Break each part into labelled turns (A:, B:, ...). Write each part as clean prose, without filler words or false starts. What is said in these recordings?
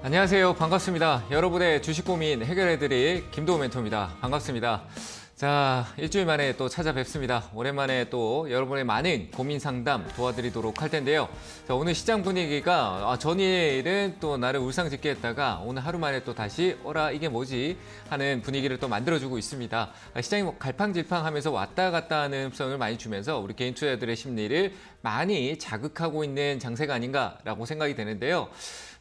A: 안녕하세요. 반갑습니다. 여러분의 주식 고민 해결해드릴 김도우 멘토입니다. 반갑습니다. 자, 일주일 만에 또 찾아뵙습니다. 오랜만에 또 여러분의 많은 고민 상담 도와드리도록 할 텐데요. 자, 오늘 시장 분위기가 전일은 또 나를 울상짓게 했다가 오늘 하루 만에 또 다시 어라 이게 뭐지 하는 분위기를 또 만들어주고 있습니다. 시장이 갈팡질팡하면서 왔다 갔다 하는 흡성을 많이 주면서 우리 개인 투자자들의 심리를 많이 자극하고 있는 장세가 아닌가라고 생각이 되는데요.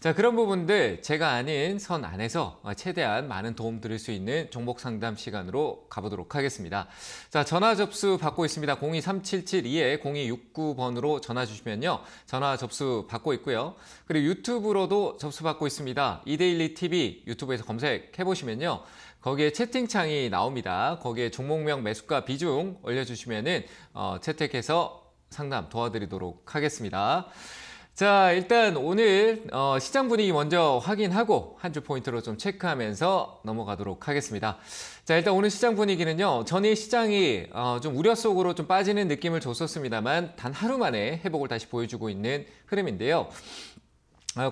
A: 자, 그런 부분들 제가 아는 선 안에서 최대한 많은 도움 드릴 수 있는 종목 상담 시간으로 가보도록 하겠습니다. 자, 전화 접수 받고 있습니다. 023772-0269번으로 전화 주시면요. 전화 접수 받고 있고요. 그리고 유튜브로도 접수 받고 있습니다. 이데일리 TV 유튜브에서 검색해 보시면요. 거기에 채팅창이 나옵니다. 거기에 종목명 매수가 비중 올려주시면은 채택해서 상담 도와드리도록 하겠습니다. 자, 일단 오늘 시장 분위기 먼저 확인하고 한 주 포인트로 좀 체크하면서 넘어가도록 하겠습니다. 자, 일단 오늘 시장 분위기는요. 전일 시장이 좀 우려 속으로 좀 빠지는 느낌을 줬었습니다만 단 하루 만에 회복을 다시 보여주고 있는 흐름인데요.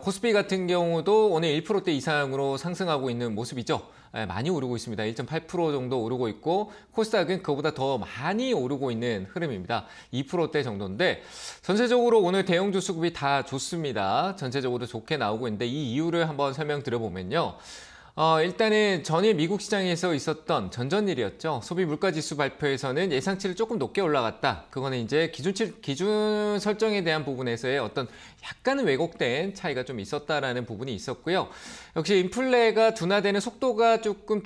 A: 코스피 같은 경우도 오늘 1%대 이상으로 상승하고 있는 모습이죠. 많이 오르고 있습니다. 1.8% 정도 오르고 있고 코스닥은 그보다 더 많이 오르고 있는 흐름입니다. 2%대 정도인데 전체적으로 오늘 대형주 수급이 다 좋습니다. 전체적으로 좋게 나오고 있는데 이 이유를 한번 설명드려보면요. 일단은 전일 미국 시장에서 있었던 전전일이었죠. 소비 물가지수 발표에서는 예상치를 조금 높게 올라갔다. 그거는 이제 기준 설정에 대한 부분에서의 어떤 약간은 왜곡된 차이가 좀 있었다라는 부분이 있었고요. 역시 인플레가 둔화되는 속도가 조금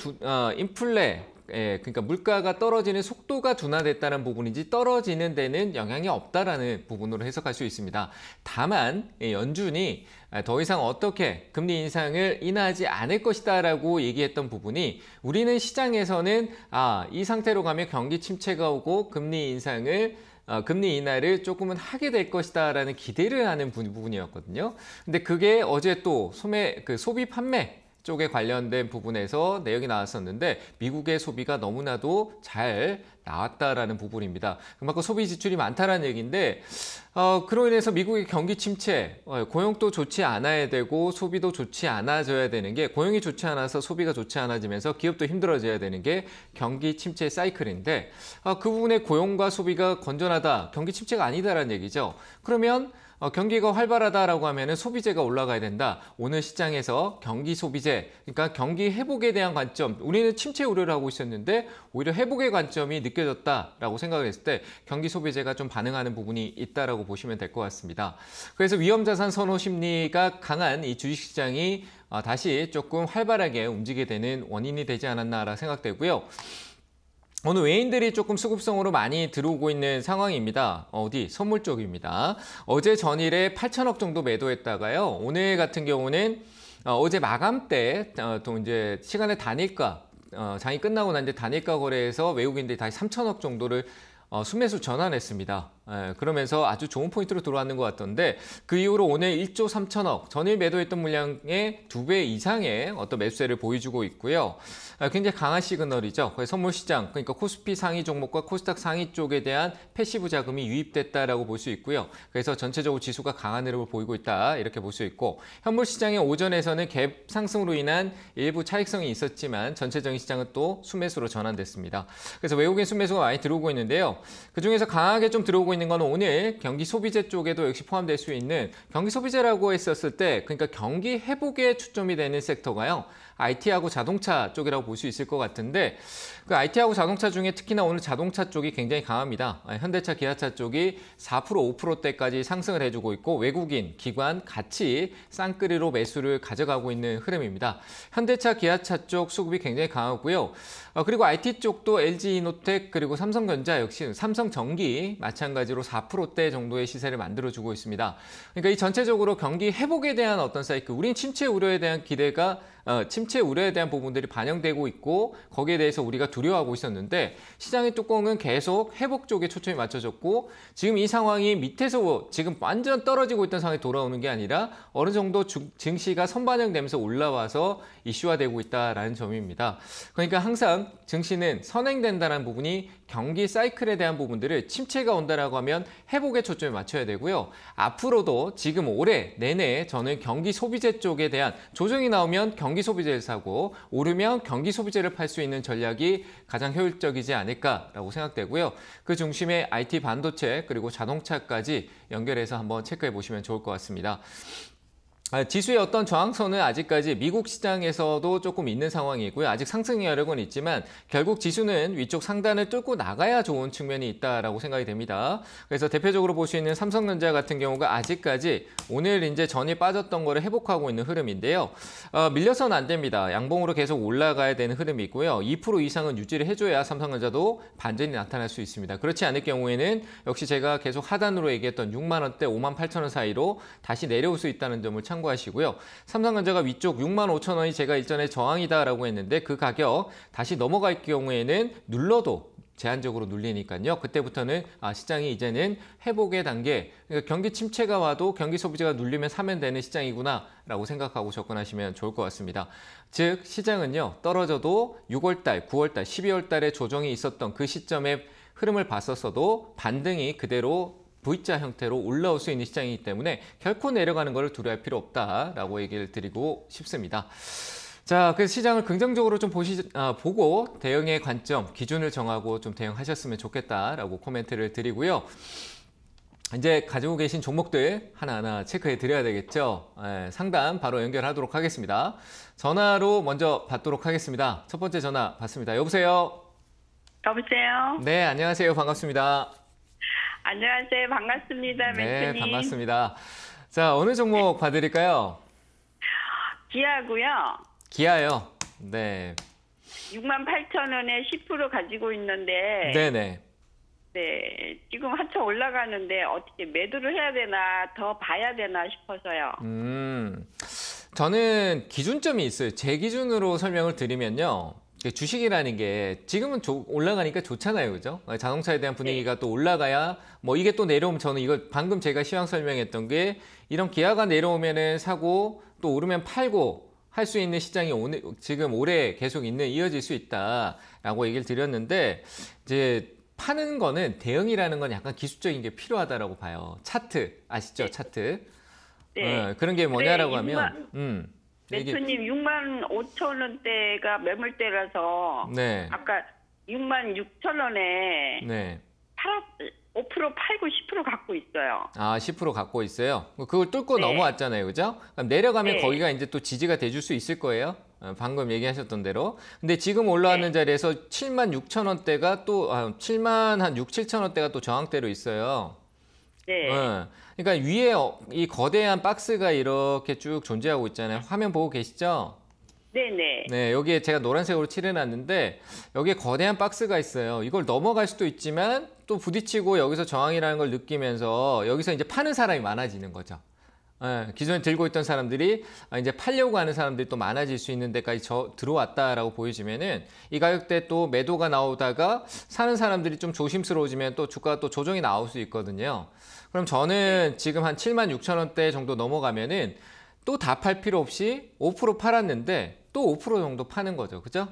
A: 그러니까 물가가 떨어지는 속도가 둔화됐다는 부분인지 떨어지는 데는 영향이 없다라는 부분으로 해석할 수 있습니다. 다만 연준이 더 이상 어떻게 금리 인상을 인하하지 않을 것이다라고 얘기했던 부분이 우리는 시장에서는 이 상태로 가면 경기 침체가 오고 금리 인하를 조금은 하게 될 것이다라는 기대를 하는 부분이었거든요. 근데 그게 어제 또 소비 판매 쪽에 관련된 부분에서 내용이 나왔었는데 미국의 소비가 너무나도 잘 나왔다라는 부분입니다. 그만큼 소비 지출이 많다라는 얘기인데 그로 인해서 미국의 경기 침체, 고용도 좋지 않아야 되고 소비도 좋지 않아져야 되는 게 고용이 좋지 않아서 소비가 좋지 않아지면서 기업도 힘들어져야 되는 게 경기 침체 사이클인데 그 부분에 고용과 소비가 건전하다, 경기 침체가 아니다라는 얘기죠. 그러면 경기가 활발하다라고 하면은 소비재가 올라가야 된다. 오늘 시장에서 경기 소비재, 그러니까 경기 회복에 대한 관점, 우리는 침체 우려를 하고 있었는데 오히려 회복의 관점이 느껴졌다라고 생각을 했을 때 경기 소비재가 좀 반응하는 부분이 있다라고 보시면 될 것 같습니다. 그래서 위험자산 선호 심리가 강한 이 주식시장이 다시 조금 활발하게 움직이게 되는 원인이 되지 않았나라 생각되고요. 오늘 외인들이 조금 수급성으로 많이 들어오고 있는 상황입니다. 선물 쪽입니다. 어제 전일에 8천억 정도 매도했다가요. 오늘 같은 경우는 어제 마감 때 또 이제 시간의 단일가 장이 끝나고 난 뒤에 단일가 거래에서 외국인들이 다시 3천억 정도를 순매수 전환했습니다. 그러면서 아주 좋은 포인트로 들어왔는 것 같던데 그 이후로 오늘 1조 3천억 전일 매도했던 물량의 2배 이상의 어떤 매수세를 보여주고 있고요. 굉장히 강한 시그널이죠. 선물시장, 그러니까 코스피 상위 종목과 코스닥 상위 쪽에 대한 패시브 자금이 유입됐다라고 볼 수 있고요. 그래서 전체적으로 지수가 강한 흐름을 보이고 있다 이렇게 볼 수 있고 현물시장의 오전에서는 갭 상승으로 인한 일부 차익성이 있었지만 전체적인 시장은 또 순매수로 전환됐습니다. 그래서 외국인 순매수가 많이 들어오고 있는데요. 그중에서 강하게 좀 들어오고 있는 건 오늘 경기 소비재 쪽에도 역시 포함될 수 있는 경기 소비재라고 했었을 때 그러니까 경기 회복에 초점이 되는 섹터가요. IT하고 자동차 쪽이라고 볼 수 있을 것 같은데 그 IT하고 자동차 중에 특히나 오늘 자동차 쪽이 굉장히 강합니다. 현대차, 기아차 쪽이 4%, 5%대까지 상승을 해주고 있고 외국인, 기관 같이 쌍끌이로 매수를 가져가고 있는 흐름입니다. 현대차, 기아차 쪽 수급이 굉장히 강하고요. 그리고 IT 쪽도 LG이노텍 그리고 삼성전자 역시 삼성전기 마찬가지로 4%대 정도의 시세를 만들어주고 있습니다. 그러니까 이 전체적으로 경기 회복에 대한 어떤 사이클, 우린 침체 우려에 대한 기대가 침체 우려에 대한 부분들이 반영되고 있고 거기에 대해서 우리가 두려워하고 있었는데 시장의 뚜껑은 계속 회복 쪽에 초점이 맞춰졌고 지금 이 상황이 밑에서 지금 완전 떨어지고 있던 상황이 돌아오는 게 아니라 어느 정도 증시가 선반영되면서 올라와서 이슈화되고 있다라는 점입니다. 그러니까 항상 증시는 선행된다는 부분이 경기 사이클에 대한 부분들을 침체가 온다라고 하면 회복에 초점을 맞춰야 되고요. 앞으로도 지금 올해 내내 저는 경기 소비재 쪽에 대한 조정이 나오면 경기 소비재를 사고 오르면 경기 소비재를 팔 수 있는 전략이 가장 효율적이지 않을까라고 생각되고요. 그 중심에 IT 반도체 그리고 자동차까지 연결해서 한번 체크해 보시면 좋을 것 같습니다. 지수의 어떤 저항선은 아직까지 미국 시장에서도 조금 있는 상황이고요. 아직 상승 여력은 있지만 결국 지수는 위쪽 상단을 뚫고 나가야 좋은 측면이 있다라고 생각이 됩니다. 그래서 대표적으로 볼 수 있는 삼성전자 같은 경우가 아직까지 오늘 이제 전이 빠졌던 거를 회복하고 있는 흐름인데요. 밀려서는 안 됩니다. 양봉으로 계속 올라가야 되는 흐름이 있고요. 2% 이상은 유지를 해줘야 삼성전자도 반전이 나타날 수 있습니다. 그렇지 않을 경우에는 역시 제가 계속 하단으로 얘기했던 6만 원대, 5만 8천 원 사이로 다시 내려올 수 있다는 점을 참고하시고요. 삼성전자가 위쪽 6만 5천 원이 제가 일전에 저항이다라고 했는데 그 가격 다시 넘어갈 경우에는 눌러도 제한적으로 눌리니까요. 그때부터는 시장이 이제는 회복의 단계, 그러니까 경기 침체가 와도 경기 소비재가 눌리면 사면 되는 시장이구나 라고 생각하고 접근하시면 좋을 것 같습니다. 즉 시장은요. 떨어져도 6월달, 9월달, 12월달에 조정이 있었던 그 시점의 흐름을 봤었어도 반등이 그대로 V자 형태로 올라올 수 있는 시장이기 때문에 결코 내려가는 것을 두려워할 필요 없다라고 얘기를 드리고 싶습니다. 자, 그래서 시장을 긍정적으로 좀 보고 대응의 관점, 기준을 정하고 좀 대응하셨으면 좋겠다라고 코멘트를 드리고요. 이제 가지고 계신 종목들 하나하나 체크해 드려야 되겠죠. 상담 바로 연결하도록 하겠습니다. 전화로 먼저 받도록 하겠습니다. 첫 번째 전화 받습니다. 여보세요?
B: 여보세요?
A: 네, 안녕하세요. 반갑습니다.
B: 안녕하세요. 반갑습니다.
A: 네,
B: 멘토님.
A: 반갑습니다. 자, 어느 종목 봐드릴까요?
B: 기아고요.
A: 기아요. 네.
B: 68,000원에 10% 가지고 있는데
A: 네네.
B: 네, 지금 한참 올라가는데 어떻게 매도를 해야 되나 더 봐야 되나 싶어서요.
A: 저는 기준점이 있어요. 제 기준으로 설명을 드리면요. 주식이라는 게 지금은 올라가니까 좋잖아요. 그죠? 자동차에 대한 분위기가 또 올라가야 뭐 이게 또 내려오면 저는 이거 방금 제가 시황 설명했던 게 이런 기아가 내려오면은 사고 또 오르면 팔고 할 수 있는 시장이 지금 올해 계속 이어질 수 있다라고 얘기를 드렸는데 이제 파는 거는 대응이라는 건 약간 기술적인 게 필요하다라고 봐요. 차트 아시죠? 차트.
B: 네.
A: 그런 게 뭐냐라고 하면
B: 멘토님 65,000원대가 매물대라서
A: 네.
B: 아까 66,000원에
A: 네.
B: 5% 팔고 10% 갖고 있어요.
A: 10% 갖고 있어요. 그걸 뚫고
B: 네.
A: 넘어왔잖아요. 그죠? 그럼 내려가면
B: 네.
A: 거기가 이제 또 지지가 돼줄 수 있을 거예요. 방금 얘기하셨던 대로. 근데 지금 올라왔는
B: 네.
A: 자리에서 76,000원대가 또 7만 한 6, 7,000원대가 또 저항대로 있어요.
B: 네.
A: 그러니까 위에 이 거대한 박스가 이렇게 쭉 존재하고 있잖아요. 화면 보고 계시죠?
B: 네네.
A: 네, 여기에 제가 노란색으로 칠해놨는데 여기에 거대한 박스가 있어요. 이걸 넘어갈 수도 있지만 또 부딪히고 여기서 저항이라는 걸 느끼면서 여기서 이제 파는 사람이 많아지는 거죠. 기존에 들고 있던 사람들이 이제 팔려고 하는 사람들이 또 많아질 수 있는 데까지 들어왔다라고 보여지면은 이 가격대 또 매도가 나오다가 사는 사람들이 좀 조심스러워지면 또 주가가 또 조정이 나올 수 있거든요. 그럼 저는 지금 한 76,000원대 정도 넘어가면은 또 다 팔 필요 없이 5% 팔았는데 또 5% 정도 파는 거죠. 그죠?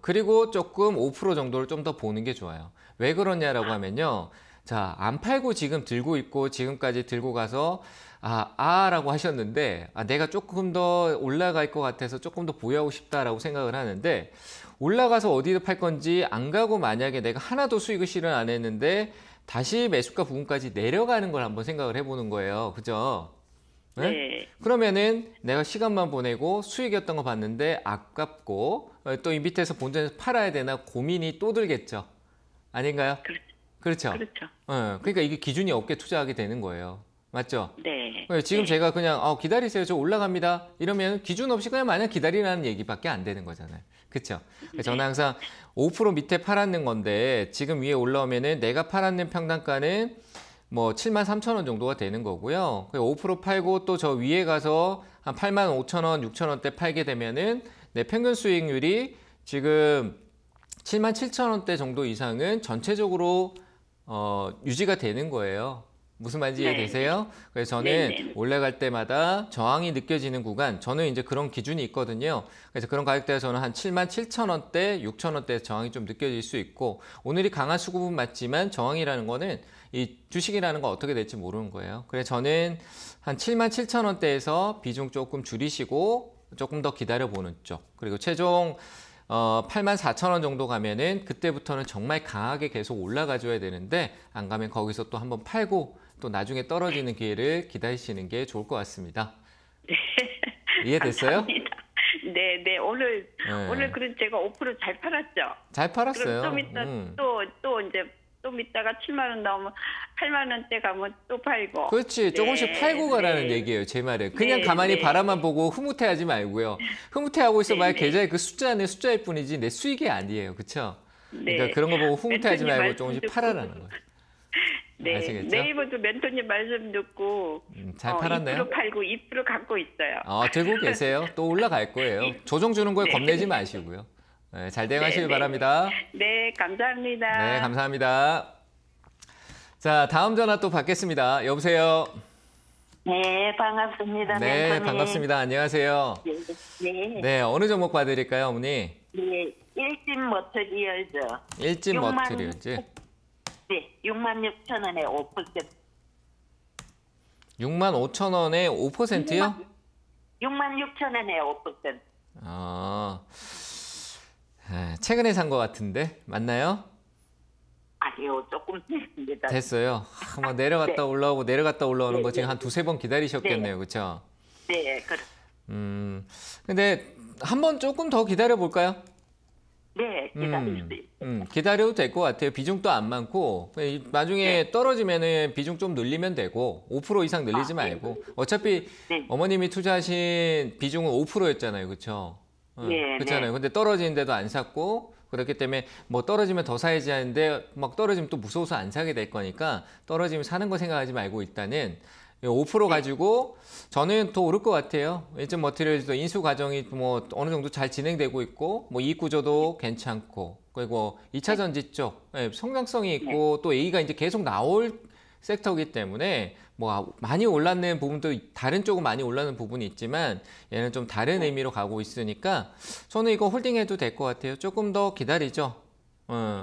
A: 그리고 조금 5% 정도를 좀 더 보는 게 좋아요. 왜 그러냐라고 하면요. 자, 안 팔고 지금 들고 있고 지금까지 들고 가서 라고 하셨는데 내가 조금 더 올라갈 것 같아서 조금 더 보유하고 싶다라고 생각을 하는데 올라가서 어디로 팔 건지 안 가고 만약에 내가 하나도 수익을 실현 안 했는데 다시 매수가 부분까지 내려가는 걸 한번 생각을 해보는 거예요. 그죠? 네? 그러면은 내가 시간만 보내고 수익이었던 거 봤는데 아깝고 또 이 밑에서 본전에서 팔아야 되나 고민이 또 들겠죠. 아닌가요? 그렇죠. 그러니까 이게 기준이 없게 투자하게 되는 거예요. 맞죠?
B: 네.
A: 지금 제가 그냥 기다리세요. 저 올라갑니다. 이러면 기준 없이 그냥 마냥 기다리라는 얘기밖에 안 되는 거잖아요. 그렇죠? 저는 항상 5% 밑에 팔았는 건데 지금 위에 올라오면은 내가 팔았는 평단가는 뭐 73,000원 정도가 되는 거고요. 5% 팔고 또 저 위에 가서 한 85,000원, 6,000원대 팔게 되면은 내 평균 수익률이 지금 77,000원대 정도 이상은 전체적으로 유지가 되는 거예요. 무슨 말인지
B: 네.
A: 이해되세요? 그래서 저는
B: 네.
A: 올라갈 때마다 저항이 느껴지는 구간, 저는 이제 그런 기준이 있거든요. 그래서 그런 가격대에 저는 한 77,000원대, 6,000원대 저항이 좀 느껴질 수 있고, 오늘이 강한 수급은 맞지만 저항이라는 거는 이 주식이라는 건 어떻게 될지 모르는 거예요. 그래서 저는 한 77,000원대에서 비중 조금 줄이시고 조금 더 기다려보는 쪽, 그리고 최종 84,000원 정도 가면은 그때부터는 정말 강하게 계속 올라가줘야 되는데, 안 가면 거기서 또 한번 팔고 또 나중에 떨어지는 기회를 기다리시는 게 좋을 것 같습니다. 이해됐어요?
B: 네. 오늘
A: 네.
B: 그래도 제가 5% 잘 팔았죠.
A: 잘 팔았어요.
B: 그럼 좀 이따 또 이제 좀 이따가 7만 원 나오면 8만 원대 가면 또 팔고.
A: 그렇지. 조금씩
B: 네,
A: 팔고 가라는
B: 네.
A: 얘기예요. 제 말은. 그냥
B: 네,
A: 가만히
B: 네.
A: 바라만 보고 흐뭇해하지 말고요. 흐뭇해하고 있어봐야
B: 네.
A: 계좌에 그 숫자는 숫자일 뿐이지 내 수익이 아니에요. 그렇죠?
B: 네.
A: 그러니까 그런 거 보고 흐뭇해하지
B: 멘토님
A: 말고
B: 말씀
A: 조금씩
B: 듣고.
A: 팔아라는 거예요.
B: 네.
A: 아시겠죠?
B: 네이버도 멘토님 말씀 듣고
A: 잘 팔았네요.
B: 2% 팔고 2% 갖고 있어요.
A: 들고 계세요. 또 올라갈 거예요. 조정 주는 거에
B: 네.
A: 겁내지 마시고요. 네, 잘 대응하시길
B: 네, 네.
A: 바랍니다.
B: 네, 감사합니다.
A: 네, 감사합니다. 자, 다음 전화 또 받겠습니다. 여보세요?
C: 네, 반갑습니다.
A: 네,
C: 멘토님.
A: 반갑습니다. 안녕하세요.
C: 네,
A: 네, 어느 종목 봐드릴까요, 어머니?
C: 네, 일진 머터리얼즈.
A: 일진
C: 6만
A: 머트리얼즈.
C: 네, 66,000원에 5%.
A: 65,000원에 5%요?
C: 66,000원에 5%.
A: 최근에 산 것 같은데 맞나요?
C: 아니요, 조금 됐습니다.
A: 됐어요. 막 내려갔다
C: 네.
A: 올라오고 내려갔다 올라오는
C: 네,
A: 거 지금
C: 네.
A: 한 두세 번 기다리셨겠네요. 그렇죠?
C: 네,
A: 근데 한 번 조금 더 기다려 볼까요?
C: 네, 기다릴 수 있어요.
A: 기다려도 될 것 같아요. 비중도 안 많고 나중에 떨어지면은 비중 좀 늘리면 되고 5% 이상 늘리지 말고 어차피
C: 네.
A: 어머님이 투자하신 비중은 5%였잖아요. 그렇죠?
C: 네,
A: 그렇잖아요. 근데 떨어지는데도 안 샀고 그렇기 때문에 뭐 떨어지면 더 사야지 하는데 막 떨어지면 또 무서워서 안 사게 될 거니까 떨어지면 사는 거 생각하지 말고 일단은 5% 가지고 저는 더 오를 것 같아요. 일점 머티리얼즈도 인수 과정이 뭐 어느 정도 잘 진행되고 있고 뭐 이익 구조도 괜찮고 그리고 2차 전지 쪽 성장성이 있고 또 A가 이제 계속 나올 섹터이기 때문에 뭐 많이 올랐는 부분도 다른 쪽은 많이 올랐는 부분이 있지만 얘는 좀 다른 의미로 가고 있으니까 저는 이거 홀딩해도 될 것 같아요. 조금 더 기다리죠.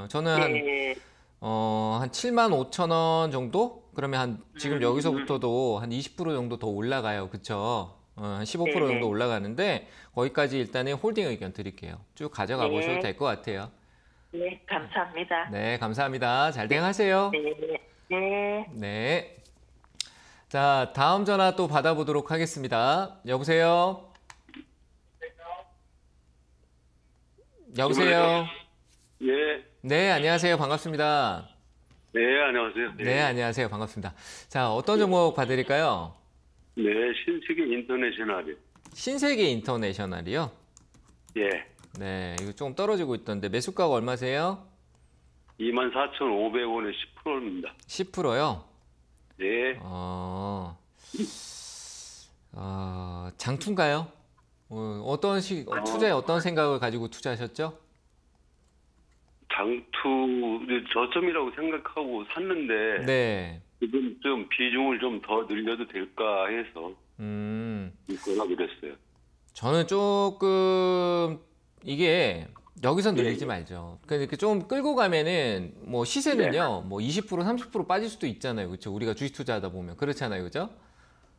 A: 저는
C: 네,
A: 한 75,000원 정도? 그러면 한 지금 여기서부터도 한 20% 정도 더 올라가요. 그쵸? 한 15%
C: 네, 네.
A: 정도 올라가는데 거기까지 일단은 홀딩 의견 드릴게요. 쭉 가져가
C: 네.
A: 보셔도 될 것 같아요.
C: 네, 감사합니다.
A: 네, 감사합니다. 잘 대응하세요.
C: 네, 네.
A: 네. 자, 다음 전화 또 받아보도록 하겠습니다. 여보세요? 여보세요?
D: 예.
A: 네, 안녕하세요. 반갑습니다.
D: 네, 안녕하세요.
A: 네, 안녕하세요. 반갑습니다. 자, 어떤 종목 봐드릴까요?
D: 네, 신세계 인터내셔널이요.
A: 신세계 인터내셔널이요?
D: 예.
A: 네, 이거 조금 떨어지고 있던데 매수가가 얼마세요?
D: 24,500원에 10%입니다.
A: 10%요?
D: 네.
A: 장투인가요? 투자에 어떤 생각을 가지고 투자하셨죠?
D: 장투 저점이라고 생각하고 샀는데
A: 네.
D: 지금 좀 비중을 좀 더 늘려도 될까 해서 입건하게 됐어요.
A: 저는 조금 이게 여기서 늘리지 말죠. 그러니까 좀 끌고 가면은 뭐 시세는요, 뭐 20% 30% 빠질 수도 있잖아요. 그렇죠? 우리가 주식 투자하다 보면 그렇잖아요. 그죠?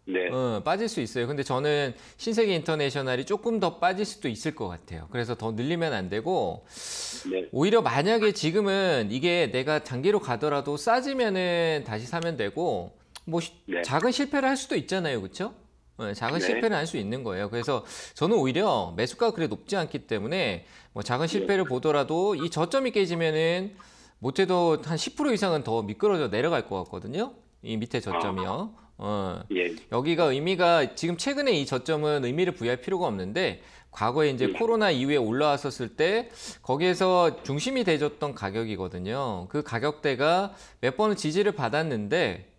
D: 네.
A: 빠질 수 있어요. 근데 저는 신세계 인터내셔널이 조금 더 빠질 수도 있을 것 같아요. 그래서 더 늘리면 안 되고
D: 네.
A: 오히려 만약에 지금은 이게 내가 장기로 가더라도 싸지면은 다시 사면 되고 뭐
D: 네.
A: 작은 실패를 할 수도 있잖아요. 그렇죠? 작은
D: 네.
A: 실패를 할 수 있는 거예요. 그래서 저는 오히려 매수가가 그래 높지 않기 때문에 뭐 작은 실패를 보더라도 이 저점이 깨지면은 못해도 한 10% 이상은 더 미끄러져 내려갈 것 같거든요. 이 밑에 저점이요.
D: 예.
A: 여기가 의미가 지금 최근에 이 저점은 의미를 부여할 필요가 없는데 과거에 이제 코로나 이후에 올라왔었을 때 거기에서 중심이 돼줬던 가격이거든요. 그 가격대가 몇 번은 지지를 받았는데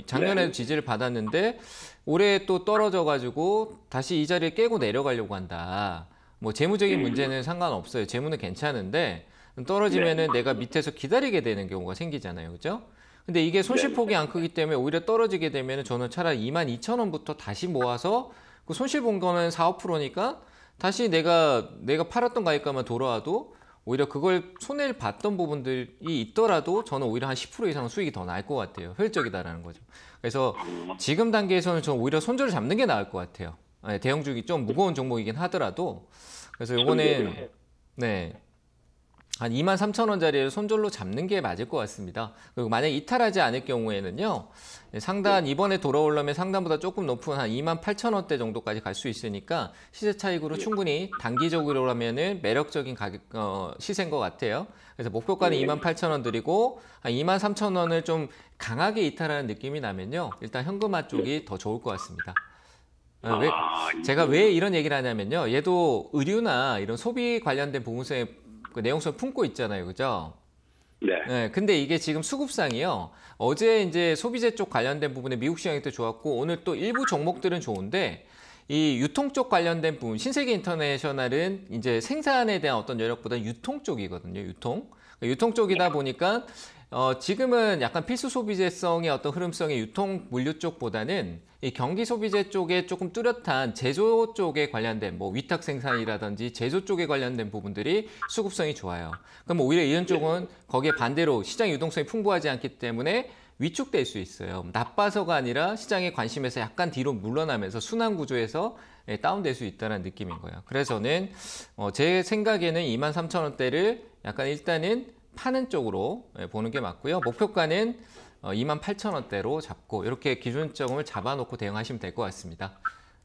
A: 작년에도 지지를 받았는데 올해 또 떨어져가지고 다시 이 자리를 깨고 내려가려고 한다. 뭐 재무적인 문제는 상관없어요. 재무는 괜찮은데 떨어지면은 내가 밑에서 기다리게 되는 경우가 생기잖아요. 그죠? 근데 이게 손실폭이 안 크기 때문에 오히려 떨어지게 되면 저는 차라리 22,000원부터 다시 모아서 그 손실 본 거는 4, 5%니까 다시 내가 팔았던 가격가만 돌아와도 오히려 그걸 손해를 봤던 부분들이 있더라도 저는 오히려 한 10% 이상 수익이 더 나을 것 같아요. 효율적이다라는 거죠. 그래서 지금 단계에서는 저는 오히려 손절을 잡는 게 나을 것 같아요. 대형주기 좀 무거운 종목이긴 하더라도. 그래서 요거는 네. 한 23,000원짜리를 손절로 잡는 게 맞을 것 같습니다. 그리고 만약 이탈하지 않을 경우에는요. 상단 이번에 돌아오려면 상단보다 조금 높은 한 28,000원대 정도까지 갈 수 있으니까 시세 차익으로 충분히 단기적으로라면은 매력적인 가격 시세인 것 같아요. 그래서 목표가는 28,000원 드리고 한 23,000원을 좀 강하게 이탈하는 느낌이 나면요. 일단 현금화 쪽이 더 좋을 것 같습니다. 제가 왜 이런 얘기를 하냐면요. 얘도 의류나 이런 소비 관련된 부분에 그 내용성을 품고 있잖아요. 그죠? 네. 근데 이게 지금 수급상이요. 어제 이제 소비재 쪽 관련된 부분에 미국 시장이 또 좋았고 오늘 또 일부 종목들은 좋은데 이 유통 쪽 관련된 부분, 신세계 인터내셔널은 이제 생산에 대한 어떤 여력보다 유통 쪽이거든요. 유통 쪽이다 보니까 지금은 약간 필수 소비재성의 어떤 흐름성의 유통 물류 쪽보다는 이 경기 소비재 쪽에 조금 뚜렷한 제조 쪽에 관련된 뭐 위탁 생산이라든지 제조 쪽에 관련된 부분들이 수급성이 좋아요. 그럼 오히려 이런 쪽은 거기에 반대로 시장 유동성이 풍부하지 않기 때문에 위축될 수 있어요. 나빠서가 아니라 시장의 관심에서 약간 뒤로 물러나면서 순환 구조에서 다운될 수 있다는 느낌인 거예요. 그래서 저는 제 생각에는 23,000원대를 약간 일단은 파는 쪽으로 보는 게 맞고요. 목표가는 28,000원대로 잡고 이렇게 기준점을 잡아놓고 대응하시면 될 것 같습니다.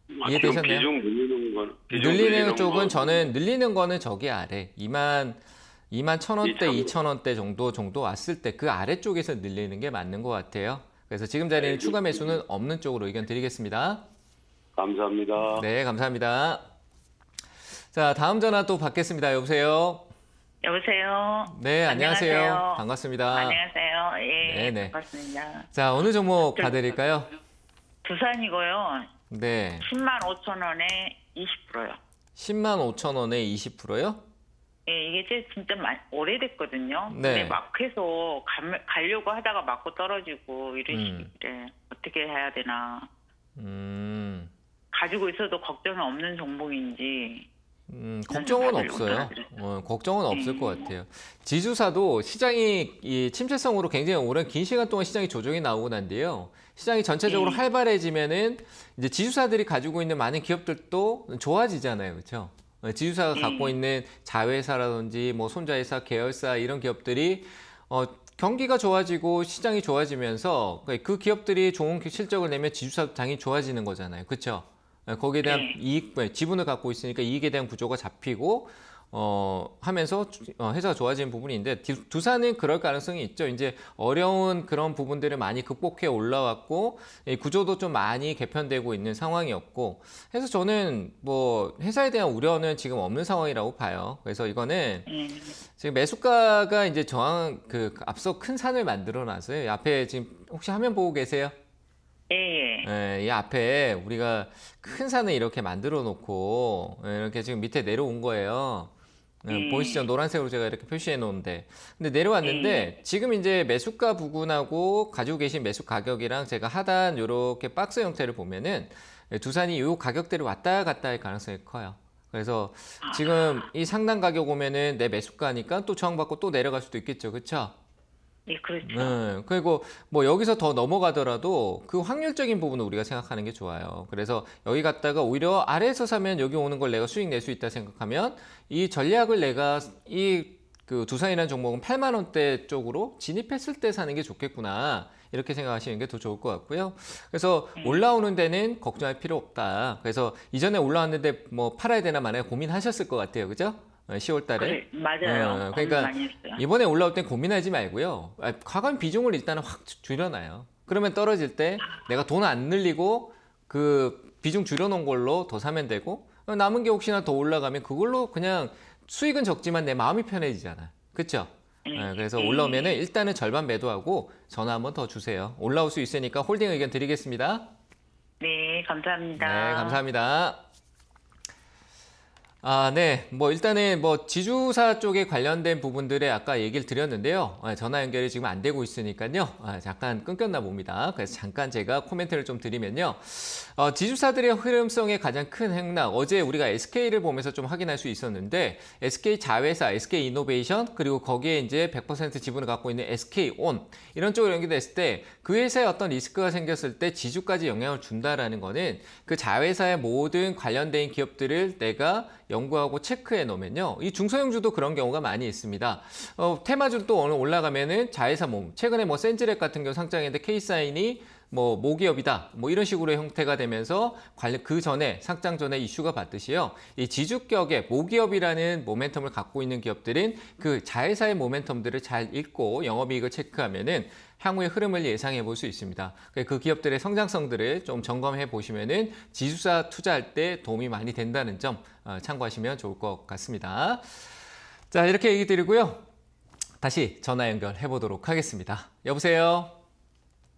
A: 이해되셨나요?
D: 비중 늘리는 건
A: 늘리는 쪽은 저는 늘리는 거는 저기 아래 21,000원대, 2,000원대 정도 왔을 때 그 아래쪽에서 늘리는 게 맞는 것 같아요. 그래서 지금 자리는 추가 매수는 없는 쪽으로 의견 드리겠습니다.
D: 감사합니다.
A: 네, 감사합니다. 자, 다음 전화 또 받겠습니다. 여보세요?
C: 여보세요.
A: 네, 안녕하세요.
C: 안녕하세요.
A: 반갑습니다.
C: 안녕하세요. 예,
A: 네네.
C: 반갑습니다.
A: 자, 어느 종목 봐드릴까요?
C: 두산이고요.
A: 네.
C: 105,000원에 20%요.
A: 105,000원에 20%요?
C: 예, 이게 진짜 오래됐거든요.
A: 네.
C: 근데 막 해서 가려고 하다가 맞고 떨어지고 이런 식인데 어떻게 해야 되나. 가지고 있어도 걱정이 없는 종목인지.
A: 걱정은 없어요. 걱정은 없을 것 같아요. 지주사도 시장이 이 침체성으로 굉장히 오랜 긴 시간 동안 시장이 조정이 나오고 난데요. 시장이 전체적으로 활발해지면은 이제 지주사들이 가지고 있는 많은 기업들도 좋아지잖아요. 그렇죠? 지주사가 갖고 있는 자회사라든지 뭐 손자회사, 계열사 이런 기업들이 경기가 좋아지고 시장이 좋아지면서 그 기업들이 좋은 실적을 내면 지주사도 당연히 좋아지는 거잖아요. 그렇죠? 거기에 대한 이익, 지분을 갖고 있으니까 이익에 대한 구조가 잡히고 하면서 회사가 좋아지는 부분인데 두산은 그럴 가능성이 있죠. 이제 어려운 그런 부분들을 많이 극복해 올라왔고 구조도 좀 많이 개편되고 있는 상황이었고 해서 저는 뭐 회사에 대한 우려는 지금 없는 상황이라고 봐요. 그래서 이거는 지금 매수가가 이제 앞서 큰 산을 만들어 놨어요. 앞에 지금 혹시 화면 보고 계세요? 이 앞에 우리가 큰 산을 이렇게 만들어 놓고 이렇게 지금 밑에 내려온 거예요. 보이시죠? 노란색으로 제가 이렇게 표시해 놓은데. 근데 내려왔는데 지금 이제 매수가 부근하고 가지고 계신 매수 가격이랑 제가 하단 이렇게 박스 형태를 보면은 두산이 이 가격대를 왔다 갔다 할 가능성이 커요. 그래서 지금 이 상단 가격 오면은 내 매수가니까 또 저항받고 또 내려갈 수도 있겠죠. 그렇죠?
C: 네, 그렇죠.
A: 그리고 뭐 여기서 더 넘어가더라도 그 확률적인 부분을 우리가 생각하는 게 좋아요. 그래서 여기 갔다가 오히려 아래에서 사면 여기 오는 걸 내가 수익 낼 수 있다 생각하면 이 전략을 내가 그 두산이라는 종목은 8만 원대 쪽으로 진입했을 때 사는 게 좋겠구나. 이렇게 생각하시는 게 더 좋을 것 같고요. 그래서 올라오는 데는 걱정할 필요 없다. 그래서 이전에 올라왔는데 뭐 팔아야 되나 마나 고민하셨을 것 같아요. 그죠? 10월 달에.
C: 맞아요.
A: 그러니까
C: 많이 했어요.
A: 이번에 올라올 땐 고민하지 말고요. 과감 비중을 일단은 확 줄여놔요. 그러면 떨어질 때 내가 돈 안 늘리고 그 비중 줄여놓은 걸로 더 사면 되고 남은 게 혹시나 더 올라가면 그걸로 그냥 수익은 적지만 내 마음이 편해지잖아. 그렇죠? 그래서 올라오면은 일단은 절반 매도하고 전화 한번 더 주세요. 올라올 수 있으니까 홀딩 의견 드리겠습니다.
C: 네, 감사합니다.
A: 네, 감사합니다. 네. 일단은 지주사 쪽에 관련된 부분들에 아까 얘기를 드렸는데요. 전화 연결이 지금 안 되고 있으니까요. 잠깐 끊겼나 봅니다. 그래서 잠깐 제가 코멘트를 좀 드리면요. 지주사들의 흐름성의 가장 큰 행락, 어제 우리가 SK를 보면서 좀 확인할 수 있었는데, SK 자회사, SK 이노베이션, 그리고 거기에 이제 100% 지분을 갖고 있는 SK온, 이런 쪽으로 연결됐을 때, 그 회사에 어떤 리스크가 생겼을 때 지주까지 영향을 준다라는 거는 그 자회사의 모든 관련된 기업들을 내가 연구하고 체크해 놓으면요. 이 중소형주도 그런 경우가 많이 있습니다. 테마주도 또 오늘 올라가면은 자회사 최근에 센지랩 같은 경우 상장했는데 K사인이 모기업이다. 이런 식으로 형태가 되면서 그 전에 상장 전에 이슈가 받듯이요. 이 지주격의 모기업이라는 모멘텀을 갖고 있는 기업들은 그 자회사의 모멘텀들을 잘 읽고 영업이익을 체크하면은 향후의 흐름을 예상해 볼 수 있습니다. 그 기업들의 성장성들을 좀 점검해 보시면은 지주사 투자할 때 도움이 많이 된다는 점 참고하시면 좋을 것 같습니다. 자, 이렇게 얘기 드리고요. 다시 전화 연결해 보도록 하겠습니다. 여보세요?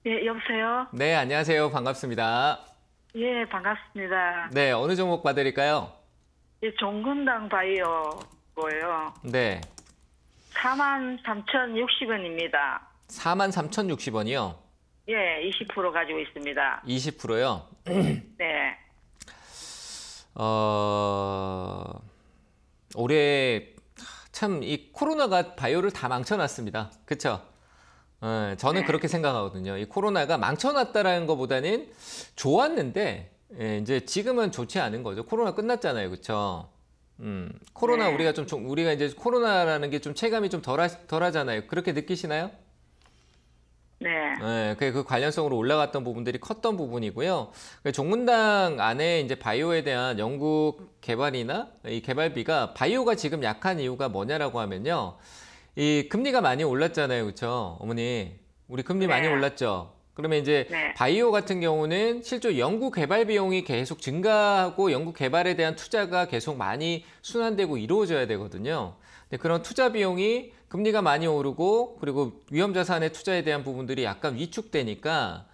E: 예, 여보세요?
A: 네, 안녕하세요. 반갑습니다.
E: 예, 반갑습니다.
A: 네, 어느 종목 봐드릴까요?
E: 예, 종근당 바이오고요.
A: 네.
E: 43,060원입니다.
A: 43,060원이요?
E: 예, 20% 가지고 있습니다.
A: 20%요?
E: 네.
A: 올해 참 이 코로나가 바이오를 다 망쳐놨습니다. 그쵸? 저는
E: 네.
A: 그렇게 생각하거든요. 이 코로나가 망쳐놨다라는 것보다는 좋았는데, 이제 지금은 좋지 않은 거죠. 코로나 끝났잖아요. 그쵸? 코로나
E: 네.
A: 우리가 이제 코로나라는 게 좀 체감이 좀 덜하잖아요. 그렇게 느끼시나요?
E: 네.
A: 그 관련성으로 올라갔던 부분들이 컸던 부분이고요. 종문당 안에 이제 바이오에 대한 연구 개발이나 이 개발비가 바이오가 지금 약한 이유가 뭐냐라고 하면요. 이 금리가 많이 올랐잖아요. 그렇죠? 어머니. 우리 금리 많이 올랐죠. 그러면 이제
E: 네.
A: 바이오 같은 경우는 실제 연구 개발 비용이 계속 증가하고 연구 개발에 대한 투자가 계속 많이 순환되고 이루어져야 되거든요. 근데 그런 투자 비용이 금리가 많이 오르고 그리고 위험 자산의 투자에 대한 부분들이 약간 위축되니까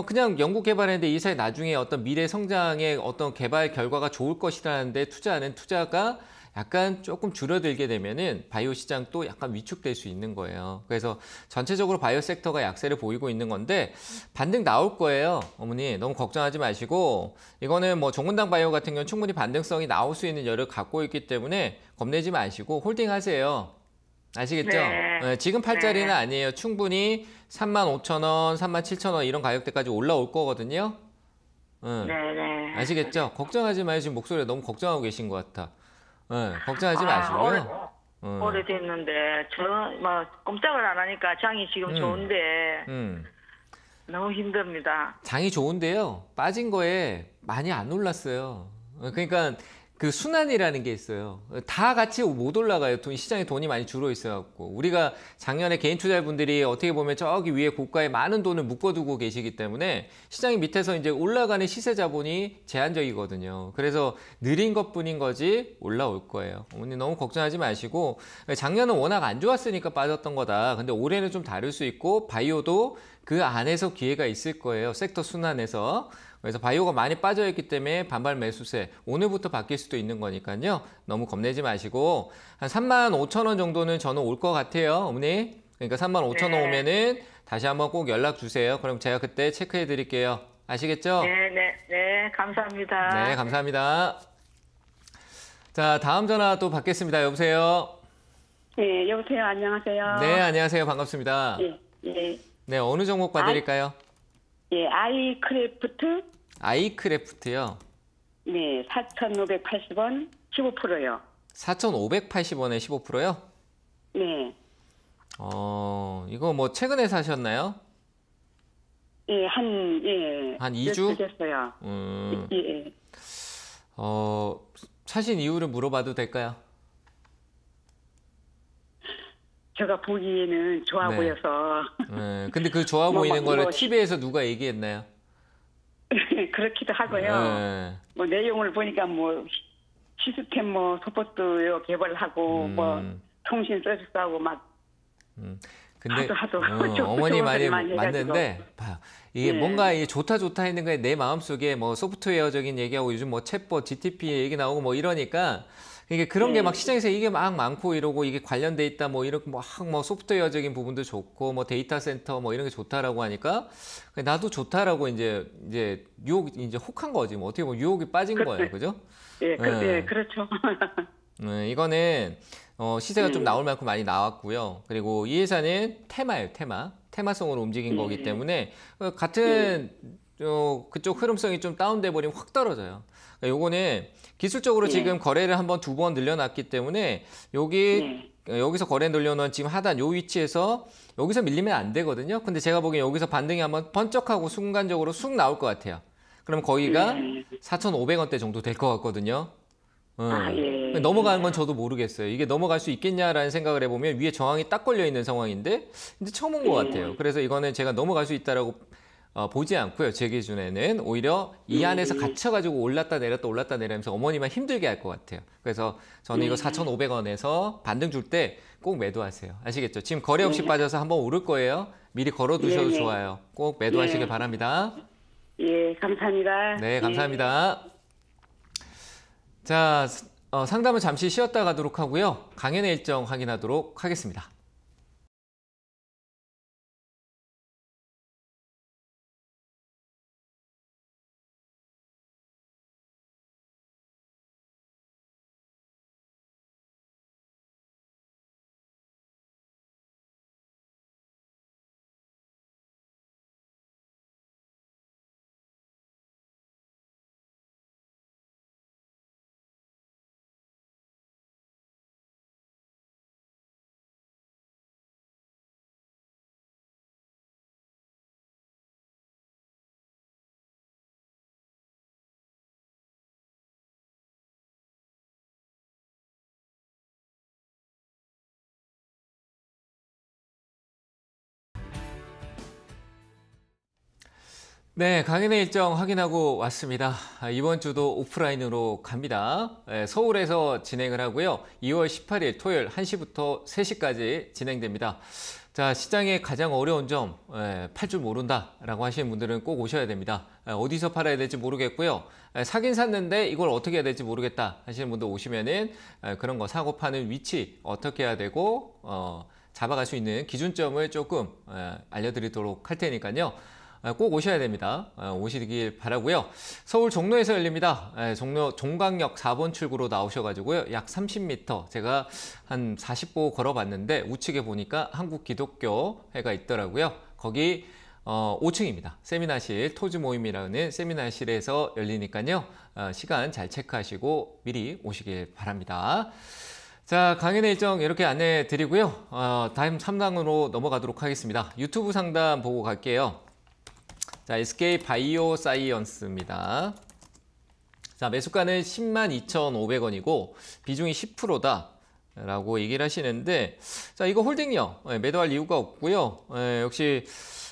A: 그냥 연구 개발했는데 이 사이 나중에 어떤 미래 성장의 어떤 개발 결과가 좋을 것이라는데 투자하는 투자가 약간 조금 줄어들게 되면은 바이오 시장도 약간 위축될 수 있는 거예요. 그래서 전체적으로 바이오 섹터가 약세를 보이고 있는 건데 반등 나올 거예요. 어머니 너무 걱정하지 마시고 이거는 종문당 바이오 같은 경우는 충분히 반등성이 나올 수 있는 여력을 갖고 있기 때문에 겁내지 마시고 홀딩하세요. 아시겠죠?
E: 네.
A: 지금 팔자리는 아니에요. 충분히 35,000원, 37,000원 이런 가격대까지 올라올 거거든요.
E: 네.
A: 아시겠죠? 걱정하지 마요. 지금 목소리가 너무 걱정하고 계신 것 같아. 걱정하지 마시고요.
E: 오래됐는데, 꼼짝을 안 하니까 장이 지금 좋은데, 너무 힘듭니다.
A: 장이 좋은데요. 빠진 거에 많이 안 올랐어요. 그러니까 그 순환이라는 게 있어요. 다 같이 못 올라가요. 시장에 돈이 많이 줄어 있어갖고. 우리가 작년에 개인 투자자분들이 어떻게 보면 저기 위에 고가에 많은 돈을 묶어두고 계시기 때문에 시장이 밑에서 이제 올라가는 시세 자본이 제한적이거든요. 그래서 느린 것뿐인 거지 올라올 거예요. 어머니 너무 걱정하지 마시고 작년은 워낙 안 좋았으니까 빠졌던 거다. 근데 올해는 좀 다를 수 있고 바이오도 그 안에서 기회가 있을 거예요. 섹터 순환에서. 그래서 바이오가 많이 빠져있기 때문에 반발 매수세 오늘부터 바뀔 수도 있는 거니까요. 너무 겁내지 마시고 한 35,000원 정도는 저는 올 것 같아요. 어머니. 그러니까 35,000원 오면은 다시 한번 꼭 연락 주세요. 그럼 제가 그때 체크해 드릴게요. 아시겠죠?
E: 네. 감사합니다.
A: 네, 감사합니다. 자, 다음 전화 또 받겠습니다. 여보세요?
B: 네, 여보세요. 안녕하세요.
A: 네, 안녕하세요. 반갑습니다.
B: 예.
A: 네, 어느 종목 봐드릴까요?
B: 예, 아이크래프트.
A: 아이크래프트요.
B: 네, 4,580원 15%요.
A: 4,580원에 15%요?
B: 네.
A: 이거 최근에 사셨나요?
B: 예,
A: 한 2주?
B: 됐어요. 예.
A: 사신 이유를 물어봐도 될까요?
B: 제가 보기에는 좋아
A: 네.
B: 보여서.
A: 근데 그 좋아 보이는 거를 TV에서 누가 얘기했나요?
B: 그렇기도 하고요. 내용을 보니까 시스템 소프트웨어 개발하고 통신 서비스하고 막
A: 근데
B: 하도
A: 어머니 말이
B: 많이
A: 맞는데 봐요. 이게
B: 네.
A: 뭔가 이 좋다 했는 거에 내 마음속에 뭐 소프트웨어적인 얘기하고 요즘 뭐 챗봇, GTP 얘기 나오고 뭐 이러니까 이게 그런 게 막 시장에서 이게 막 많고 이러고 이게 관련돼 있다 뭐 이렇게 뭐 소프트웨어적인 부분도 좋고 뭐 데이터 센터 뭐 이런 게 좋다라고 하니까 나도 좋다라고 이제 유혹 이제 혹한 거지 뭐 어떻게 보면 유혹이 빠진 거예요, 그죠?
B: 예, 그렇죠.
A: 이거는 시세가 좀 나올 만큼 많이 나왔고요. 그리고 이 회사는 테마예요, 테마성으로 움직인 거기 때문에 같은 그쪽 흐름성이 좀 다운돼 버리면 확 떨어져요. 그러니까 요거는 기술적으로 지금 거래를 한번 2번 늘려놨기 때문에 여기서 거래 늘려놓은 지금 하단 요 위치에서 여기서 밀리면 안 되거든요. 근데 제가 보기엔 여기서 반등이 한번 번쩍하고 순간적으로 쑥 나올 것 같아요. 그럼 거기가 4,500원대 정도 될 것 같거든요. 넘어가는 건 저도 모르겠어요. 이게 넘어갈 수 있겠냐라는 생각을 해보면 위에 저항이 딱 걸려 있는 상황인데 이제 처음 온 것 같아요. 그래서 이거는 제가 넘어갈 수 있다라고 보지 않고요. 제 기준에는 오히려 이 안에서 갇혀가지고 올랐다 내리면서 어머니만 힘들게 할 것 같아요. 그래서 저는 이거 4,500원에서 반등 줄 때 꼭 매도하세요. 아시겠죠? 지금 거래 없이 빠져서 한번 오를 거예요. 미리 걸어두셔도 좋아요. 꼭 매도하시길 바랍니다.
B: 예, 감사합니다.
A: 네, 감사합니다. 자, 상담은 잠시 쉬었다 가도록 하고요. 강연의 일정 확인하도록 하겠습니다. 네, 강연의 일정 확인하고 왔습니다. 이번 주도 오프라인으로 갑니다. 서울에서 진행을 하고요. 2월 18일 토요일 1시부터 3시까지 진행됩니다. 자, 시장의 가장 어려운 점, 팔 줄 모른다라고 하시는 분들은 꼭 오셔야 됩니다. 어디서 팔아야 될지 모르겠고요. 사긴 샀는데 이걸 어떻게 해야 될지 모르겠다 하시는 분들 오시면은 그런 거 사고 파는 위치 어떻게 해야 되고 잡아갈 수 있는 기준점을 조금 알려드리도록 할 테니까요. 꼭 오셔야 됩니다. 오시길 바라고요. 서울 종로에서 열립니다. 종로 종강역 4번 출구로 나오셔가지고요. 약 30m, 제가 한 40보 걸어봤는데 우측에 보니까 한국기독교회가 있더라고요. 거기 5층입니다. 세미나실, 토즈 모임이라는 세미나실에서 열리니까요. 시간 잘 체크하시고 미리 오시길 바랍니다. 자, 강연의 일정 이렇게 안내해 드리고요. 다음 상담으로 넘어가도록 하겠습니다. 유튜브 상담 보고 갈게요. 자, SK 바이오 사이언스입니다. 자, 매수가는 102,500원이고 비중이 10%다 라고 얘기를 하시는데, 자, 이거 홀딩이요. 매도할 이유가 없고요. 역시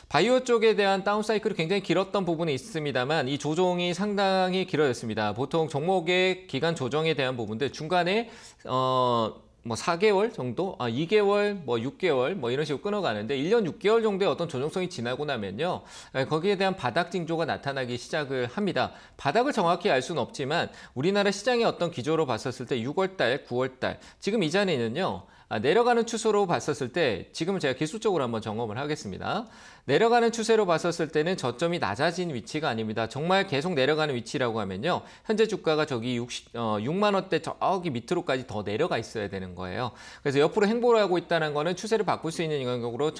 A: 바이오 쪽에 대한 다운사이클이 굉장히 길었던 부분이 있습니다만 이 조정이 상당히 길어졌습니다. 보통 종목의 기간 조정에 대한 부분들 중간에 뭐 4개월 정도, 2개월, 뭐 6개월 뭐 이런 식으로 끊어가는데 1년 6개월 정도의 어떤 조정성이 지나고 나면요. 거기에 대한 바닥 징조가 나타나기 시작을 합니다. 바닥을 정확히 알 수는 없지만 우리나라 시장의 어떤 기조로 봤었을 때 6월달, 9월달 지금 이 자리는요. 내려가는 추세로 봤었을 때 지금은 제가 기술적으로 한번 점검을 하겠습니다. 내려가는 추세로 봤었을 때는 저점이 낮아진 위치가 아닙니다. 정말 계속 내려가는 위치라고 하면요. 현재 주가가 저기 6만 원대 저기 밑으로까지 더 내려가 있어야 되는 거예요. 그래서 옆으로 행보를 하고 있다는 거는 추세를 바꿀 수 있는 영역으로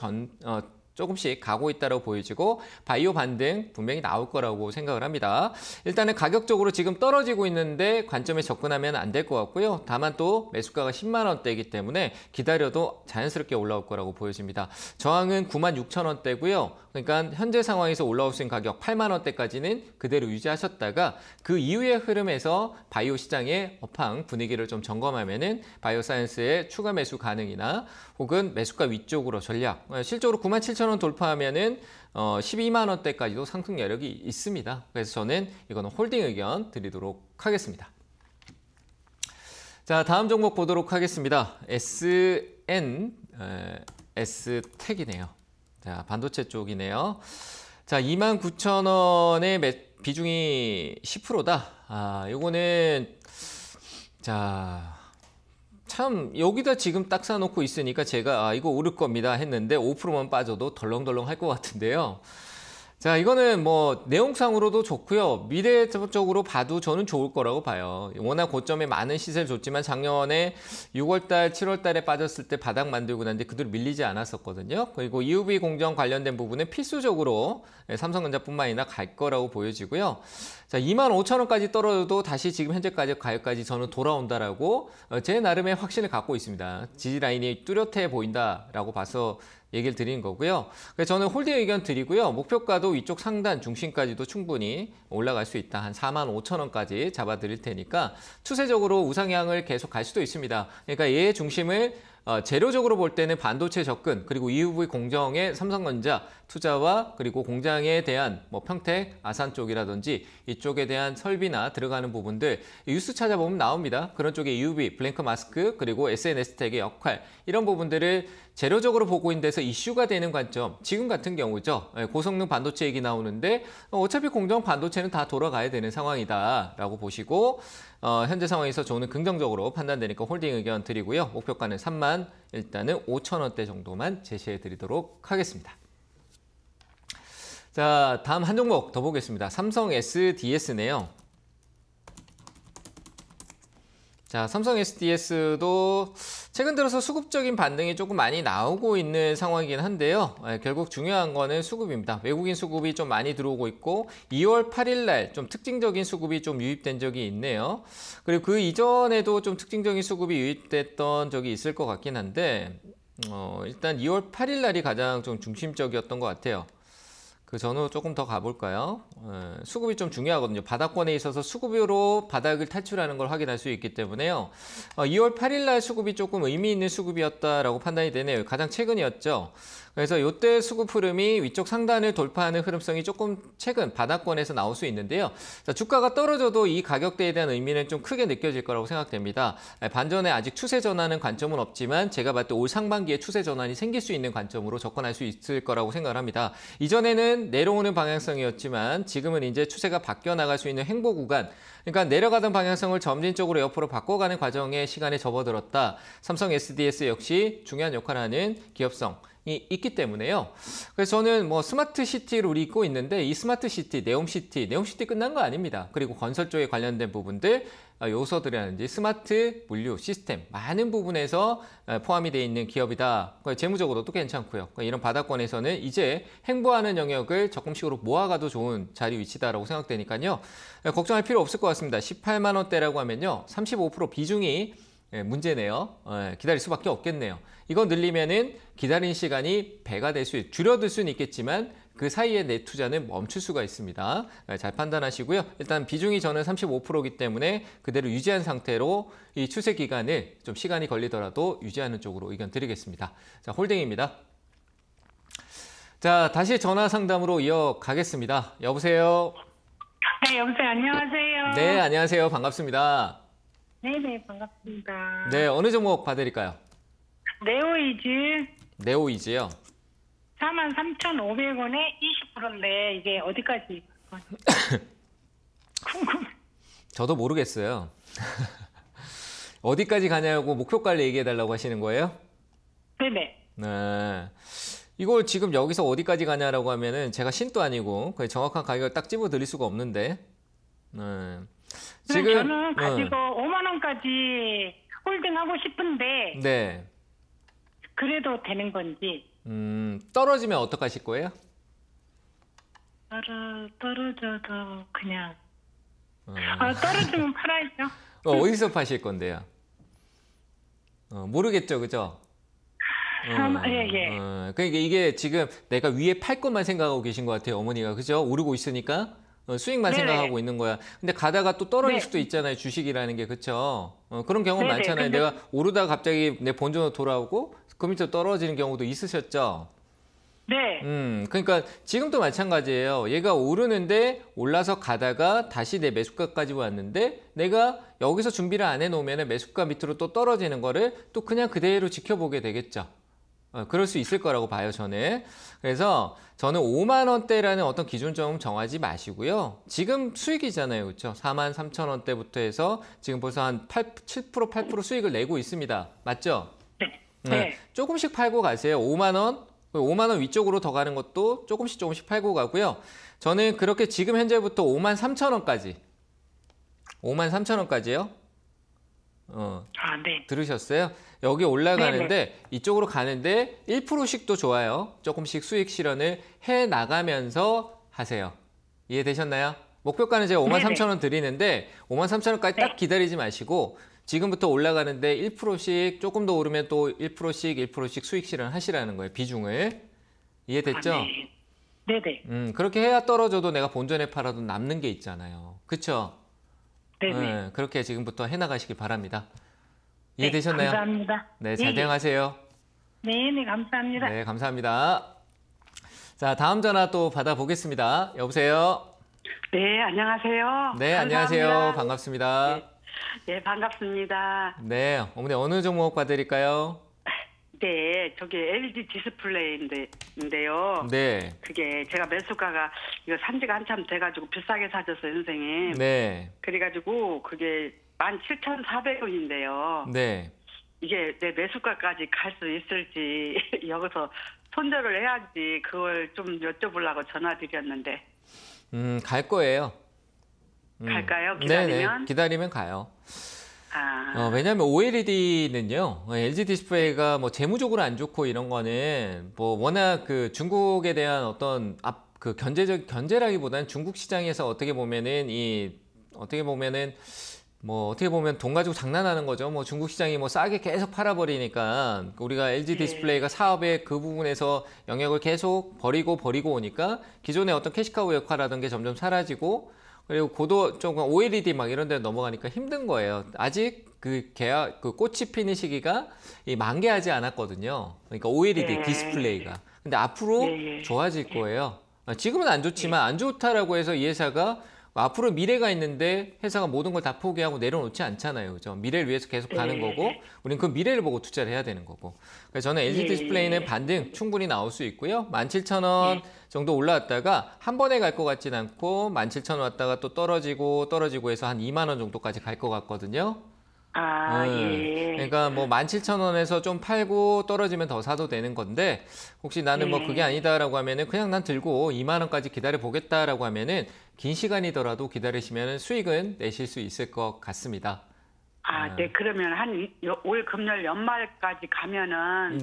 A: 조금씩 가고 있다고 보여지고 바이오 반등 분명히 나올 거라고 생각을 합니다. 일단은 가격적으로 지금 떨어지고 있는데 관점에 접근하면 안 될 것 같고요. 다만 또 매수가가 10만 원대이기 때문에 기다려도 자연스럽게 올라올 거라고 보여집니다. 저항은 96,000원대고요. 그러니까 현재 상황에서 올라올 수 있는 가격 8만 원대까지는 그대로 유지하셨다가 그 이후의 흐름에서 바이오 시장의 업황 분위기를 좀 점검하면은 바이오 사이언스의 추가 매수 가능이나 혹은 매수가 위쪽으로 전략 실적으로 97,000원 돌파하면은 12만 원대까지도 상승 여력이 있습니다. 그래서 저는 이거는 홀딩 의견 드리도록 하겠습니다. 자, 다음 종목 보도록 하겠습니다. SN S텍이네요. 자, 반도체 쪽이네요. 자, 29,000원의 비중이 10%다. 아, 요거는 자, 참 여기다 지금 딱 사놓고 있으니까 제가 이거 오를 겁니다 했는데 5%만 빠져도 덜렁덜렁 할 것 같은데요. 자, 이거는 뭐 내용상으로도 좋고요. 미래적으로 봐도 저는 좋을 거라고 봐요. 워낙 고점에 많은 시세를 줬지만 작년에 6월달, 7월달에 빠졌을 때 바닥 만들고 난데 그대로 밀리지 않았었거든요. 그리고 EUV 공정 관련된 부분은 필수적으로 삼성전자뿐만 아니라 갈 거라고 보여지고요. 자, 25,000원까지 떨어져도 다시 지금 현재까지 가격까지 저는 돌아온다라고 제 나름의 확신을 갖고 있습니다. 지지 라인이 뚜렷해 보인다라고 봐서 얘기를 드리는 거고요. 그래서 저는 홀딩 의견 드리고요. 목표가도 위쪽 상단 중심까지도 충분히 올라갈 수 있다. 한 45,000원까지 잡아 드릴 테니까 추세적으로 우상향을 계속 갈 수도 있습니다. 그러니까 얘의 중심을 재료적으로 볼 때는 반도체 접근 그리고 EUV 공정의 삼성전자 투자와 그리고 공장에 대한 뭐 평택, 아산 쪽이라든지 이쪽에 대한 설비나 들어가는 부분들 뉴스 찾아보면 나옵니다. 그런 쪽에 EUV, 블랭크 마스크 그리고 SNS 텍의 역할 이런 부분들을 재료적으로 보고 있는 데서 이슈가 되는 관점 지금 같은 경우죠. 고성능 반도체 얘기 나오는데 어차피 공정 반도체는 다 돌아가야 되는 상황이다라고 보시고 현재 상황에서 저는 긍정적으로 판단되니까 홀딩 의견 드리고요. 목표가는 3만 일단은 5,000원대 정도만 제시해 드리도록 하겠습니다. 자, 다음 한 종목 더 보겠습니다. 삼성 SDS네요. 자, 삼성 SDS도 최근 들어서 수급적인 반등이 조금 많이 나오고 있는 상황이긴 한데요. 결국 중요한 거는 수급입니다. 외국인 수급이 좀 많이 들어오고 있고 2월 8일 날 좀 특징적인 수급이 좀 유입된 적이 있네요. 그리고 그 이전에도 좀 특징적인 수급이 유입됐던 적이 있을 것 같긴 한데 일단 2월 8일 날이 가장 좀 중심적이었던 것 같아요. 그 전후 조금 더 가볼까요? 수급이 좀 중요하거든요. 바닥권에 있어서 수급으로 바닥을 탈출하는 걸 확인할 수 있기 때문에요. 2월 8일 날 수급이 조금 의미 있는 수급이었다라고 판단이 되네요. 가장 최근이었죠. 그래서 이때 수급 흐름이 위쪽 상단을 돌파하는 흐름성이 조금 최근 바닥권에서 나올 수 있는데요. 자, 주가가 떨어져도 이 가격대에 대한 의미는 좀 크게 느껴질 거라고 생각됩니다. 반전에 아직 추세 전환은 관점은 없지만 제가 봤을 때 올 상반기에 추세 전환이 생길 수 있는 관점으로 접근할 수 있을 거라고 생각을 합니다. 이전에는 내려오는 방향성이었지만 지금은 이제 추세가 바뀌어 나갈 수 있는 횡보 구간, 그러니까 내려가던 방향성을 점진적으로 옆으로 바꿔가는 과정에 시간에 접어들었다. 삼성 SDS 역시 중요한 역할을 하는 기업성이 있기 때문에요. 그래서 저는 뭐 스마트 시티를 우리 입고 있는데 이 스마트 시티, 네옴시티 끝난 거 아닙니다. 그리고 건설 쪽에 관련된 부분들, 요소들이라든지 스마트 물류 시스템 많은 부분에서 포함이 되어 있는 기업이다. 재무적으로도 괜찮고요. 이런 바닥권에서는 이제 행보하는 영역을 조금씩으로 모아가도 좋은 자리 위치다라고 생각되니까요. 걱정할 필요 없을 것 같습니다. 18만 원대라고 하면요. 35% 비중이 문제네요. 기다릴 수밖에 없겠네요. 이거 늘리면은 기다린 시간이 배가 될 수, 줄어들 수는 있겠지만 그 사이에 내 투자는 멈출 수가 있습니다. 잘 판단하시고요. 일단 비중이 저는 35%이기 때문에 그대로 유지한 상태로 이 추세 기간을 좀 시간이 걸리더라도 유지하는 쪽으로 의견 드리겠습니다. 자, 홀딩입니다. 자, 다시 전화 상담으로 이어가겠습니다. 여보세요?
F: 네, 여보세요. 안녕하세요.
A: 네, 안녕하세요. 반갑습니다.
F: 네네, 반갑습니다.
A: 네, 어느 종목 봐드릴까요?
F: 네오이즈
A: 네오이즈요.
F: 43,500원에 20%인데 이게 어디까지? 궁금해.
A: 저도 모르겠어요. 어디까지 가냐고 목표가를 얘기해달라고 하시는 거예요?
F: 네네.
A: 네. 이걸 지금 여기서 어디까지 가냐라고 하면은 제가 신도 아니고 거의 정확한 가격을 딱 집어드릴 수가 없는데. 네.
F: 지금 저는 가지고 5만 원까지 홀딩하고 싶은데
A: 네.
F: 그래도 되는 건지.
A: 떨어지면 어떡하실 거예요?
F: 떨어져도 그냥 떨어지면 팔아야죠.
A: 어디서 파실 건데요? 모르겠죠, 그죠?
F: 예.
A: 그러니까 이게 지금 내가 위에 팔 것만 생각하고 계신 것 같아요, 어머니가. 그죠? 오르고 있으니까 수익만
F: 네네.
A: 생각하고 있는 거야. 근데 가다가 또 떨어질
F: 네.
A: 수도 있잖아요, 주식이라는 게. 그렇죠? 그런 경우
F: 네네.
A: 많잖아요.
F: 근데...
A: 내가 오르다가 갑자기 내 본전으로 돌아오고 그 밑으로 떨어지는 경우도 있으셨죠?
F: 네.
A: 그러니까 지금도 마찬가지예요. 얘가 오르는데 올라서 가다가 다시 내 매수가까지 왔는데 내가 여기서 준비를 안 해놓으면 매수가 밑으로 또 떨어지는 거를 또 그냥 그대로 지켜보게 되겠죠. 그럴 수 있을 거라고 봐요, 저는. 그래서 저는 5만 원대라는 어떤 기준점 정하지 마시고요. 지금 수익이잖아요, 그렇죠? 4만 3천 원대부터 해서 지금 벌써 한 7%, 8% 수익을 내고 있습니다. 맞죠?
F: 네.
A: 조금씩 팔고 가세요. 5만 원, 5만 원 위쪽으로 더 가는 것도 조금씩 팔고 가고요. 저는 그렇게 지금 현재부터 5만 3천 원까지, 5만 3천 원까지요.
F: 네.
A: 들으셨어요? 여기 올라가는데 이쪽으로 가는데 1%씩도 좋아요. 조금씩 수익 실현을 해 나가면서 하세요. 이해되셨나요? 목표가는 제가 5만 3천 원 드리는데 5만 3천 원까지 딱 기다리지 마시고 지금부터 올라가는데 1%씩 조금 더 오르면 또 1%씩 수익 실현하시라는 거예요. 비중을. 이해됐죠?
F: 네네.
A: 그렇게 해야 떨어져도 내가 본전에 팔아도 남는 게 있잖아요. 그렇죠?
F: 네네.
A: 그렇게 지금부터 해나가시길 바랍니다. 이해되셨나요?
F: 네, 감사합니다.
A: 네, 잘 대응하세요.
F: 네, 감사합니다.
A: 네, 감사합니다. 자, 다음 전화 또 받아보겠습니다. 여보세요?
B: 네, 안녕하세요.
A: 네,
B: 감사합니다.
A: 안녕하세요. 반갑습니다.
B: 네, 반갑습니다.
A: 네, 어머니 어느 종목 봐드릴까요?
B: 네, 저기 LG 디스플레이인데요.
A: 네,
B: 그게 제가 매수가가 이거 산지가 한참 돼가지고 비싸게 사줬어요, 선생님.
A: 네,
B: 그래가지고 그게 17,400원인데요.
A: 네.
B: 이게 내 매수가까지 갈 수 있을지 여기서 손절을 해야지 그걸 좀 여쭤보려고 전화드렸는데.
A: 갈 거예요.
B: 갈까요? 기다리면?
A: 네네, 기다리면 가요.
B: 왜냐면
A: 왜냐하면 OLED는요, LG 디스플레이가 뭐 재무적으로 안 좋고 이런 거는 뭐 워낙 그 중국에 대한 어떤 그 견제라기보다는 중국 시장에서 어떻게 보면 돈 가지고 장난하는 거죠. 뭐 중국 시장이 뭐 싸게 계속 팔아버리니까 우리가 LG 디스플레이가 사업의 그 부분에서 영역을 계속 버리고 오니까 기존의 어떤 캐시카우 역할하던 게 점점 사라지고 그리고 고도 조금 OLED 막 이런 데 넘어가니까 힘든 거예요. 아직 그 꽃이 피는 시기가 만개하지 않았거든요. 그러니까 OLED 디스플레이가. 근데 앞으로 좋아질 거예요. 지금은 안 좋지만 안 좋다라고 해서 이 회사가 앞으로 미래가 있는데 회사가 모든 걸 다 포기하고 내려놓지 않잖아요. 그죠? 미래를 위해서 계속 가는 거고 우리는 그 미래를 보고 투자를 해야 되는 거고. 그래서 저는 LG 디스플레이는 반등 충분히 나올 수 있고요. 17,000원 정도 올라왔다가 한 번에 갈 것 같진 않고 17,000원 왔다가 또 떨어지고 해서 한 2만 원 정도까지 갈 것 같거든요. 그러니까 뭐 17,000원에서 좀 팔고 떨어지면 더 사도 되는 건데 혹시 나는 뭐 그게 아니다라고 하면은 그냥 난 들고 2만 원까지 기다려 보겠다라고 하면은 긴 시간이더라도 기다리시면 수익은 내실 수 있을 것 같습니다.
B: 네. 그러면 올 금년 연말까지 가면은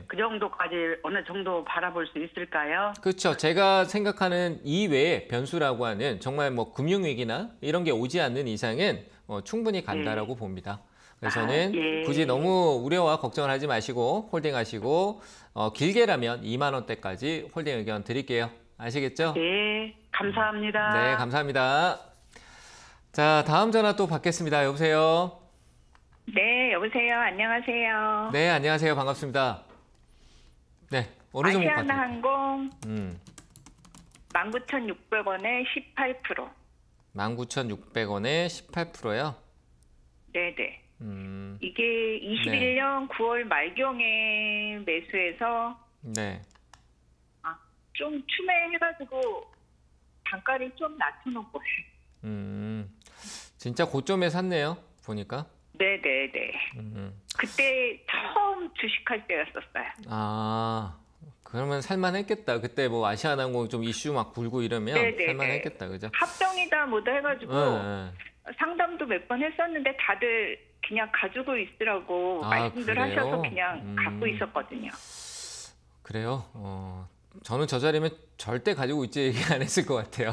B: 그 정도까지 어느 정도 바라볼 수 있을까요?
A: 그렇죠. 제가 생각하는 이외의 변수라고 하는 정말 뭐 금융위기나 이런 게 오지 않는 이상은 충분히 간다라고 봅니다. 그래서 저는 굳이 너무 우려와 걱정을 하지 마시고 홀딩하시고 길게라면 2만 원대까지 홀딩 의견 드릴게요. 아시겠죠?
B: 네, 감사합니다.
A: 네, 감사합니다. 자, 다음 전화 또 받겠습니다. 여보세요?
G: 네, 여보세요. 안녕하세요.
A: 네, 안녕하세요. 반갑습니다. 네, 어느 종목 같아요?
G: 아시아나항공 19,600원에 18%.
A: 19,600원에 18%요?
G: 네네. 이게 21년 9월 말경에 매수해서 좀 추매해가지고 단가를 좀 낮춰놓은 거예요.
A: 진짜 고점에 샀네요. 보니까.
G: 네네네. 그때 처음 주식할 때였었어요.
A: 그러면 살만했겠다. 그때 뭐 아시아나항공 좀 이슈 막 불고 이러면 살만했겠다, 그죠?
G: 합병이다 뭐다 해가지고 상담도 몇 번 했었는데 다들 그냥 가지고 있으라고 말씀들
A: 그래요?
G: 하셔서 그냥 갖고 있었거든요.
A: 그래요? 저는 저 자리면 절대 가지고 있지 얘기 안 했을 것 같아요.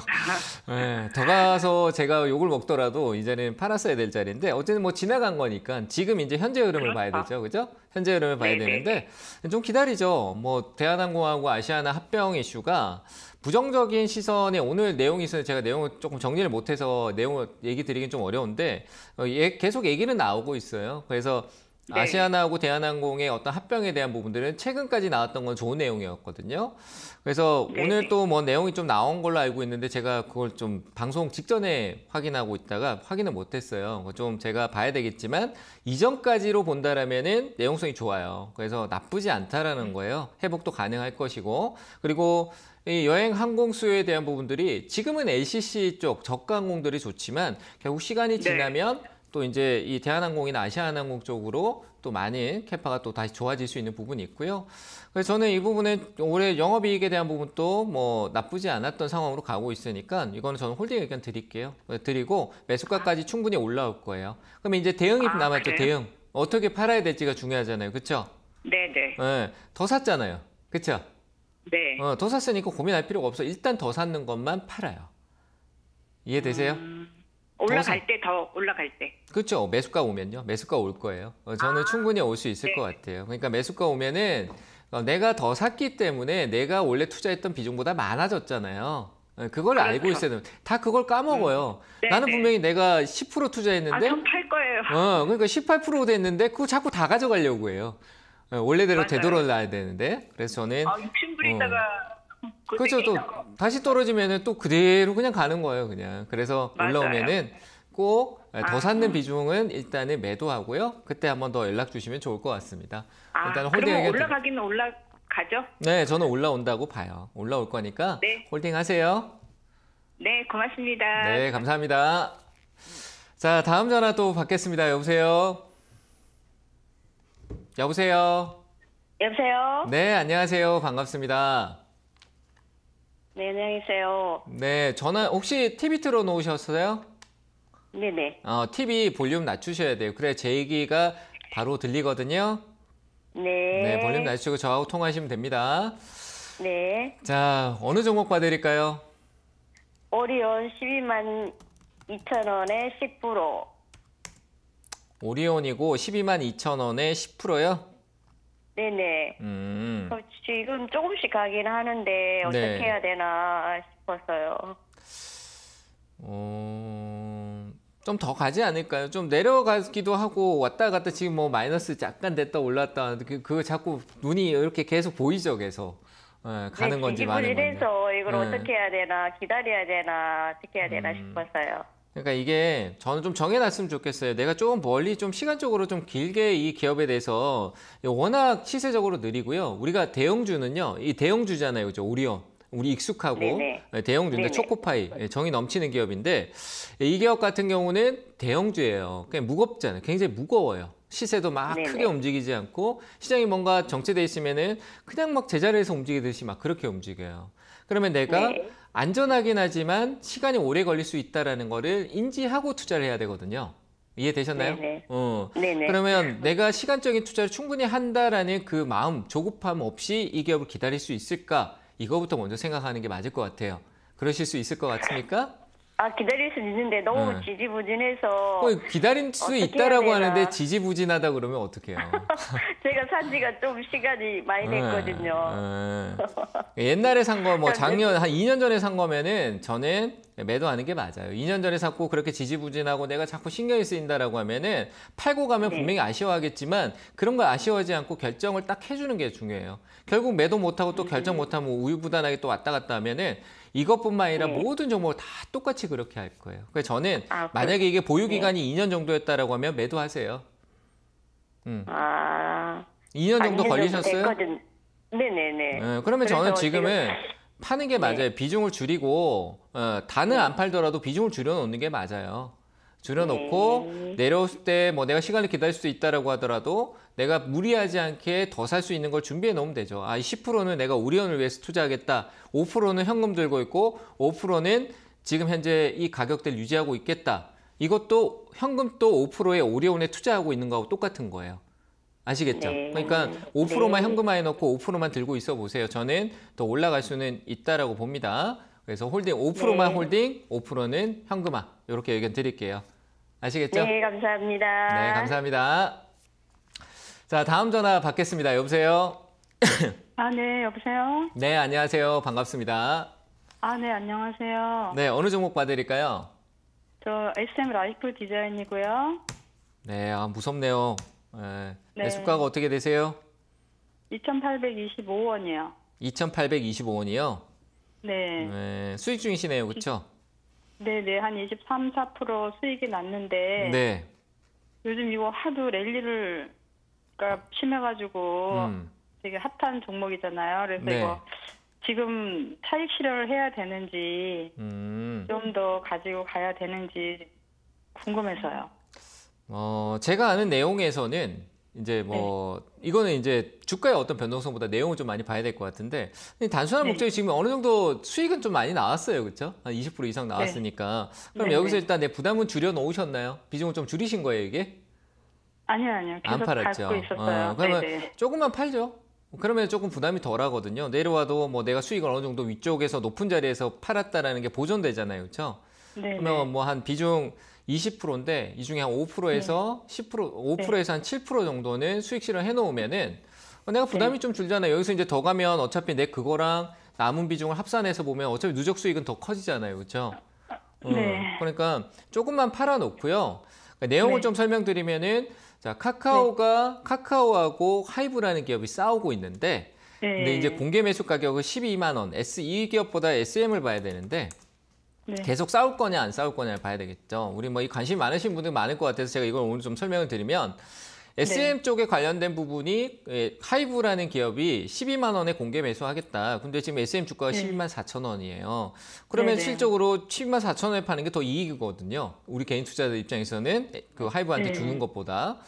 A: 더 가서 제가 욕을 먹더라도 이제는 팔았어야 될 자리인데 어쨌든 뭐 지나간 거니까 지금 이제 현재 흐름을 봐야 되죠, 그죠? 현재 흐름을 봐야 되는데 좀 기다리죠. 뭐 대한항공하고 아시아나 합병 이슈가 부정적인 시선에 오늘 내용이 있어요. 제가 내용을 조금 정리를 못해서 내용을 얘기 드리긴 좀 어려운데 계속 얘기는 나오고 있어요. 그래서
B: 네.
A: 아시아나하고 대한항공의 어떤 합병에 대한 부분들은 최근까지 나왔던 건 좋은 내용이었거든요. 그래서
B: 네.
A: 오늘 또 뭐 내용이 좀 나온 걸로 알고 있는데 제가 그걸 좀 방송 직전에 확인하고 있다가 확인을 못했어요. 좀 제가 봐야 되겠지만 이전까지로 본다라면은 내용성이 좋아요. 그래서 나쁘지 않다라는 거예요. 회복도 가능할 것이고 그리고 이 여행 항공 수요에 대한 부분들이 지금은 LCC 쪽 저가 항공들이 좋지만 결국 시간이 지나면 또 이제 이 대한항공이나 아시아나항공 쪽으로 또 많은 캐파가 또 다시 좋아질 수 있는 부분이 있고요. 그래서 저는 이 부분에 올해 영업이익에 대한 부분도 뭐 나쁘지 않았던 상황으로 가고 있으니까 이거는 저는 홀딩 의견 드릴게요. 드리고 매수가까지 충분히 올라올 거예요. 그럼 이제 대응이 남았죠.
B: 그래요?
A: 대응. 어떻게 팔아야 될지가 중요하잖아요. 그렇죠?
B: 네네.
A: 네, 더 샀잖아요. 그렇죠?
B: 네.
A: 더 샀으니까 고민할 필요가 없어. 일단 더 샀는 것만 팔아요. 이해되세요?
B: 올라갈 때 더 올라갈 때.
A: 그렇죠. 매수가 오면요. 매수가 올 거예요. 저는 충분히 올 수 있을 것 같아요. 그러니까 매수가 오면은 내가 더 샀기 때문에 내가 원래 투자했던 비중보다 많아졌잖아요. 그걸 알고 있어야 돼요. 다 그걸 까먹어요. 나는 분명히 내가 10% 투자했는데
B: 전 팔 거예요.
A: 그러니까 18% 됐는데 그거 자꾸 다 가져가려고 해요. 원래대로
B: 맞아요.
A: 되돌아놔야 되는데 그래서 저는
B: 욕심 부리다가
A: 그렇죠. 또 다시 떨어지면은 또 그대로 그냥 가는 거예요, 그냥. 그래서
B: 맞아요.
A: 올라오면은 꼭 더 샀는 비중은 일단은 매도하고요. 그때 한번 더 연락 주시면 좋을 것 같습니다. 일단 홀딩
B: 그러면
A: 의견
B: 올라가기는 올라가죠?
A: 네, 저는 올라온다고 봐요. 올라올 거니까
B: 네.
A: 홀딩 하세요.
B: 네, 고맙습니다.
A: 네, 감사합니다. 자, 다음 전화 또 받겠습니다. 여보세요. 여보세요.
E: 여보세요?
A: 네, 안녕하세요. 반갑습니다.
E: 네, 안녕히 계세요.
A: 네, 전화 혹시 TV 틀어 놓으셨어요?
E: 네네.
A: TV 볼륨 낮추셔야 돼요. 그래 제 얘기가 바로 들리거든요.
E: 네.
A: 네, 볼륨 낮추고 저하고 통화하시면 됩니다.
E: 네.
A: 자, 어느 종목 봐드릴까요?
E: 오리온 12만 2천 원에 10%.
A: 오리온이고 122,000원에 10%요?
E: 네네. 지금 조금씩 가긴 하는데 어떻게 해야 되나 싶어서요.
A: 좀 더 가지 않을까요? 좀 내려가기도 하고 왔다 갔다 지금 뭐 마이너스 약간 됐다 올랐다 그거 자꾸 눈이 이렇게 계속 보이죠, 계속. 가는 건지 마는 건지.
E: 지지부진해서 이걸 어떻게 해야 되나 기다려야 되나 어떻게 해야 되나 싶어서요.
A: 그러니까 이게 저는 좀 정해놨으면 좋겠어요. 내가 좀 멀리 좀 시간적으로 좀 길게 이 기업에 대해서 워낙 시세적으로 느리고요. 우리가 대형주는요. 이 대형주잖아요. 그죠? 오리온. 우리 익숙하고
E: 네네.
A: 대형주인데
E: 네네.
A: 초코파이 정이 넘치는 기업인데 이 기업 같은 경우는 대형주예요. 그냥 무겁잖아요. 굉장히 무거워요. 시세도 막
E: 네네.
A: 크게 움직이지 않고 시장이 뭔가 정체돼 있으면은 그냥 막 제자리에서 움직이듯이 막 그렇게 움직여요. 그러면 내가
E: 네.
A: 안전하긴 하지만 시간이 오래 걸릴 수 있다라는 거를 인지하고 투자를 해야 되거든요. 이해되셨나요?
E: 네네.
A: 어.
E: 네네.
A: 그러면 내가 시간적인 투자를 충분히 한다라는 그 마음, 조급함 없이 이 기업을 기다릴 수 있을까? 이거부터 먼저 생각하는 게 맞을 것 같아요. 그러실 수 있을 것 같습니까?
E: 기다릴 수 있는데 너무 지지부진해서
A: 기다릴 수
E: 어떻게
A: 있다라고
E: 해야 되나.
A: 하는데 지지부진하다 그러면 어떡해요?
E: 제가 산 지가 좀 시간이 많이 됐거든요.
A: 옛날에 산 거 뭐 작년 한 2년 전에 산 거면은 저는 매도하는 게 맞아요. 2년 전에 샀고 그렇게 지지부진하고 내가 자꾸 신경이 쓰인다라고 하면은 팔고 가면 분명히 아쉬워하겠지만 그런 거 아쉬워하지 않고 결정을 딱 해주는 게 중요해요. 결국 매도 못하고 또 결정 못하면 우유부단하게 또 왔다 갔다 하면은 이것뿐만 아니라 모든 종목을 다 똑같이 그렇게 할 거예요. 그래서 저는 만약에 이게 보유 기간이 2년 정도였다라고 하면 매도하세요. 2년 정도 걸리셨어요?
E: 네네네.
A: 그러면 저는
E: 그래서
A: 지금은 파는 게 맞아요. 비중을 줄이고 다는 안 팔더라도 비중을 줄여놓는 게 맞아요. 줄여놓고 내려올 때 뭐 내가 시간을 기다릴 수도 있다라고 하더라도 내가 무리하지 않게 더 살 수 있는 걸 준비해 놓으면 되죠. 이 10%는 내가 오리온을 위해서 투자하겠다. 5%는 현금 들고 있고 5%는 지금 현재 이 가격대를 유지하고 있겠다. 이것도 현금 또 5%에 오리온에 투자하고 있는 거하고 똑같은 거예요. 아시겠죠? 그러니까 5%만 현금화해 놓고 5%만 들고 있어 보세요. 저는 더 올라갈 수는 있다라고 봅니다. 그래서 홀딩 5%만 홀딩, 5%는 현금화. 이렇게 의견 드릴게요. 아시겠죠?
E: 네, 감사합니다.
A: 네, 감사합니다. 자, 다음 전화 받겠습니다. 여보세요?
F: 네, 여보세요?
A: 네, 안녕하세요. 반갑습니다.
F: 네, 안녕하세요.
A: 네, 어느 종목 봐드릴까요?
F: 저 SM 라이프 디자인이고요.
A: 네, 무섭네요. 네.
F: 네.
A: 매수가가 어떻게 되세요?
F: 2,825원이요.
A: 2,825원이요?
F: 네.
A: 네. 수익 중이시네요. 그렇죠?
F: 네네, 한 23, 4% 수익이 났는데
A: 네.
F: 요즘 이거 하도 랠리가 심해가지고 되게 핫한 종목이잖아요. 그래서
A: 네.
F: 이거 지금 차익 실현을 해야 되는지 좀 더 가지고 가야 되는지 궁금해서요.
A: 제가 아는 내용에서는 이제 이거는 이제 주가의 어떤 변동성보다 내용을 좀 많이 봐야 될 것 같은데 단순한
F: 네.
A: 목적이 지금 어느 정도 수익은 좀 많이 나왔어요. 그렇죠? 한 20% 이상 나왔으니까. 그럼
F: 네,
A: 여기서
F: 네.
A: 일단 내 부담은 줄여 놓으셨나요? 비중을 좀 줄이신 거예요, 이게?
F: 아니요.
A: 안
F: 계속
A: 팔았죠.
F: 갖고 있었어요.
A: 그러면
F: 네네.
A: 조금만 팔죠. 그러면 조금 부담이 덜 하거든요. 내려와도 뭐 내가 수익을 어느 정도 위쪽에서 높은 자리에서 팔았다라는 게 보존되잖아요. 그렇죠?
F: 네네.
A: 그러면 뭐 한 비중 20%인데 이 중에 한 5%에서 10%, 5%에서 한 7% 정도는 수익 실현 해놓으면은 내가 부담이 좀 줄잖아요. 여기서 이제 더 가면 어차피 내 그거랑 남은 비중을 합산해서 보면 어차피 누적 수익은 더 커지잖아요. 그렇죠?
F: 네.
A: 그러니까 조금만 팔아놓고요. 그러니까 내용을
F: 네.
A: 좀 설명드리면은 자, 카카오하고 하이브라는 기업이 싸우고 있는데 근데 이제 공개 매수 가격은 12만 원. 이 기업보다 SM을 봐야 되는데
F: 네.
A: 계속 싸울 거냐 안 싸울 거냐를 봐야 되겠죠. 우리 뭐 이 관심 많으신 분들 많을 것 같아서 제가 이걸 오늘 좀 설명을 드리면 SM 쪽에 관련된 부분이 하이브라는 기업이 12만 원에 공개 매수하겠다. 근데 지금 SM 주가가 12만 4천 원이에요. 그러면
F: 네네.
A: 실적으로 12만 4천 원에 파는 게 더 이익이거든요. 우리 개인 투자자 입장에서는 그 하이브한테 주는 것보다.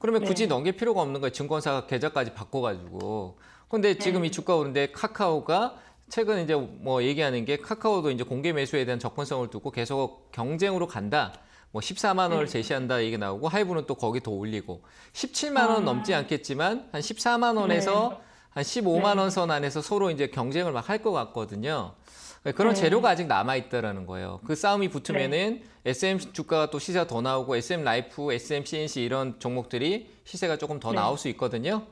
A: 그러면 굳이 넘길 필요가 없는 거예요. 증권사 계좌까지 바꿔가지고. 근데 지금 이 주가 오른데 카카오가 최근 이제 뭐 얘기하는 게 카카오도 이제 공개 매수에 대한 접근성을 두고 계속 경쟁으로 간다. 뭐 14만 원을 제시한다 얘기 나오고 하이브는 또 거기 더 올리고 17만 원 넘지 않겠지만 한 14만 원에서 한 15만 원 선 안에서 서로 이제 경쟁을 막 할 것 같거든요. 그런 재료가 아직 남아 있다라는 거예요. 그 싸움이 붙으면은 SM 주가가 또 시세가 더 나오고 SM 라이프, SM CNC 이런 종목들이 시세가 조금 더 나올 수 있거든요.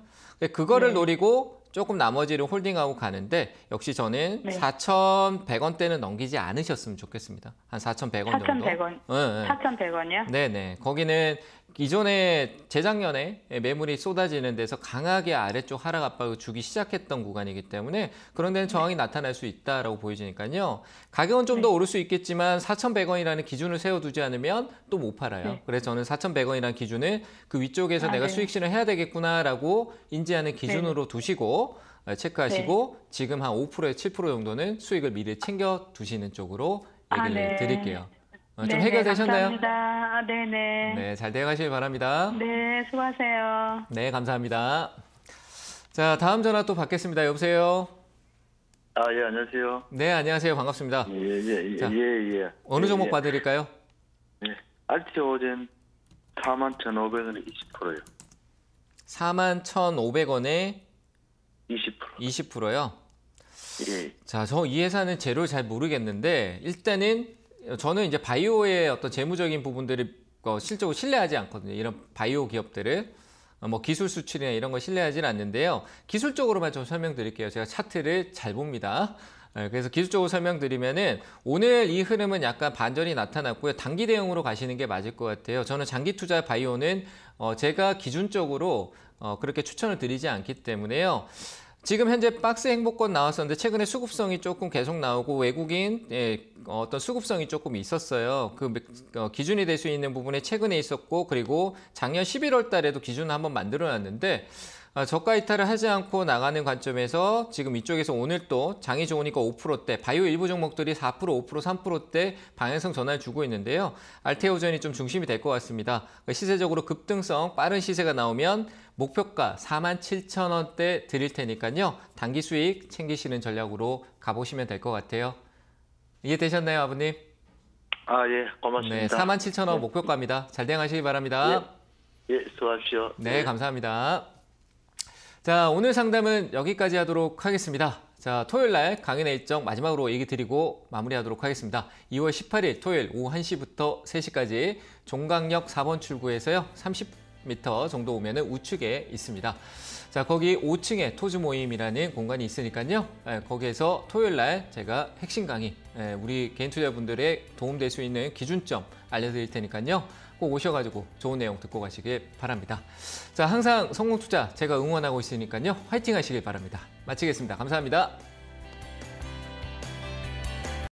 A: 그거를 노리고 조금 나머지를 홀딩하고 가는데 역시 저는 4,100원대는 넘기지 않으셨으면 좋겠습니다. 한 4,100원 정도.
F: 4,100원.
A: 네.
F: 4,100원이요?
A: 네네. 거기는 기존에 재작년에 매물이 쏟아지는 데서 강하게 아래쪽 하락 압박을 주기 시작했던 구간이기 때문에 그런 데는 저항이 나타날 수 있다라고 보여지니까요. 가격은 좀 더 오를 수 있겠지만 4,100원이라는 기준을 세워두지 않으면 또 못 팔아요. 그래서 저는 4,100원이라는 기준을 그 위쪽에서 내가 수익 실현해야 되겠구나라고 인지하는 기준으로 두시고 체크하시고 지금 한 5%에서 7% 정도는 수익을 미리 챙겨 두시는 쪽으로 얘기를 드릴게요. 좀 해결되셨나요?
F: 감사합니다. 네네.
A: 네, 잘 대응하시길 바랍니다.
F: 네, 수고하세요.
A: 네, 감사합니다. 자, 다음 전화 또 받겠습니다. 여보세요?
D: 예, 안녕하세요.
A: 네, 안녕하세요. 반갑습니다. 자,
D: 예.
A: 어느 종목 봐드릴까요?
D: 네. 알티오젠 41,500원에 20%요.
A: 41,500원에
D: 20%.
A: 20%요?
D: 예.
A: 자, 저 이 회사는 재료를 잘 모르겠는데 일단은 저는 이제 바이오의 어떤 재무적인 부분들을 실적으로 신뢰하지 않거든요. 이런 바이오 기업들을 뭐 기술 수출이나 이런 거 신뢰하지는 않는데요. 기술적으로만 좀 설명드릴게요. 제가 차트를 잘 봅니다. 그래서 기술적으로 설명드리면은 오늘 이 흐름은 약간 반전이 나타났고요. 단기 대응으로 가시는 게 맞을 것 같아요. 저는 장기 투자 바이오는 제가 기준적으로 그렇게 추천을 드리지 않기 때문에요. 지금 현재 박스 행보권 나왔었는데 최근에 수급성이 조금 계속 나오고 외국인 어떤 수급성이 조금 있었어요. 그 기준이 될 수 있는 부분에 최근에 있었고 그리고 작년 11월 달에도 기준을 한번 만들어놨는데 저가 이탈을 하지 않고 나가는 관점에서 지금 이쪽에서 오늘 또 장이 좋으니까 5%대 바이오 일부 종목들이 4%, 5%, 3%대 방향성 전환을 주고 있는데요. 알테오전이 좀 중심이 될 것 같습니다. 시세적으로 급등성 빠른 시세가 나오면 목표가 47,000원대 드릴 테니까요. 단기 수익 챙기시는 전략으로 가보시면 될 것 같아요. 이해되셨나요, 아버님?
D: 예, 고맙습니다.
A: 네, 47,000원 목표가입니다. 잘 대응하시기 바랍니다.
D: 예, 수고하십시오.
A: 네, 감사합니다. 자, 오늘 상담은 여기까지 하도록 하겠습니다. 자, 토요일 날 강연의 일정 마지막으로 얘기 드리고 마무리하도록 하겠습니다. 2월 18일 토요일 오후 1시부터 3시까지 종강역 4번 출구에서요. 30m 정도 오면은 우측에 있습니다. 자, 거기 5층에 토즈 모임이라는 공간이 있으니까요. 거기에서 토요일 날 제가 핵심 강의, 우리 개인 투자분들의 도움될 수 있는 기준점 알려드릴 테니까요. 꼭 오셔가지고 좋은 내용 듣고 가시길 바랍니다. 자, 항상 성공투자 제가 응원하고 있으니까요. 화이팅 하시길 바랍니다. 마치겠습니다. 감사합니다.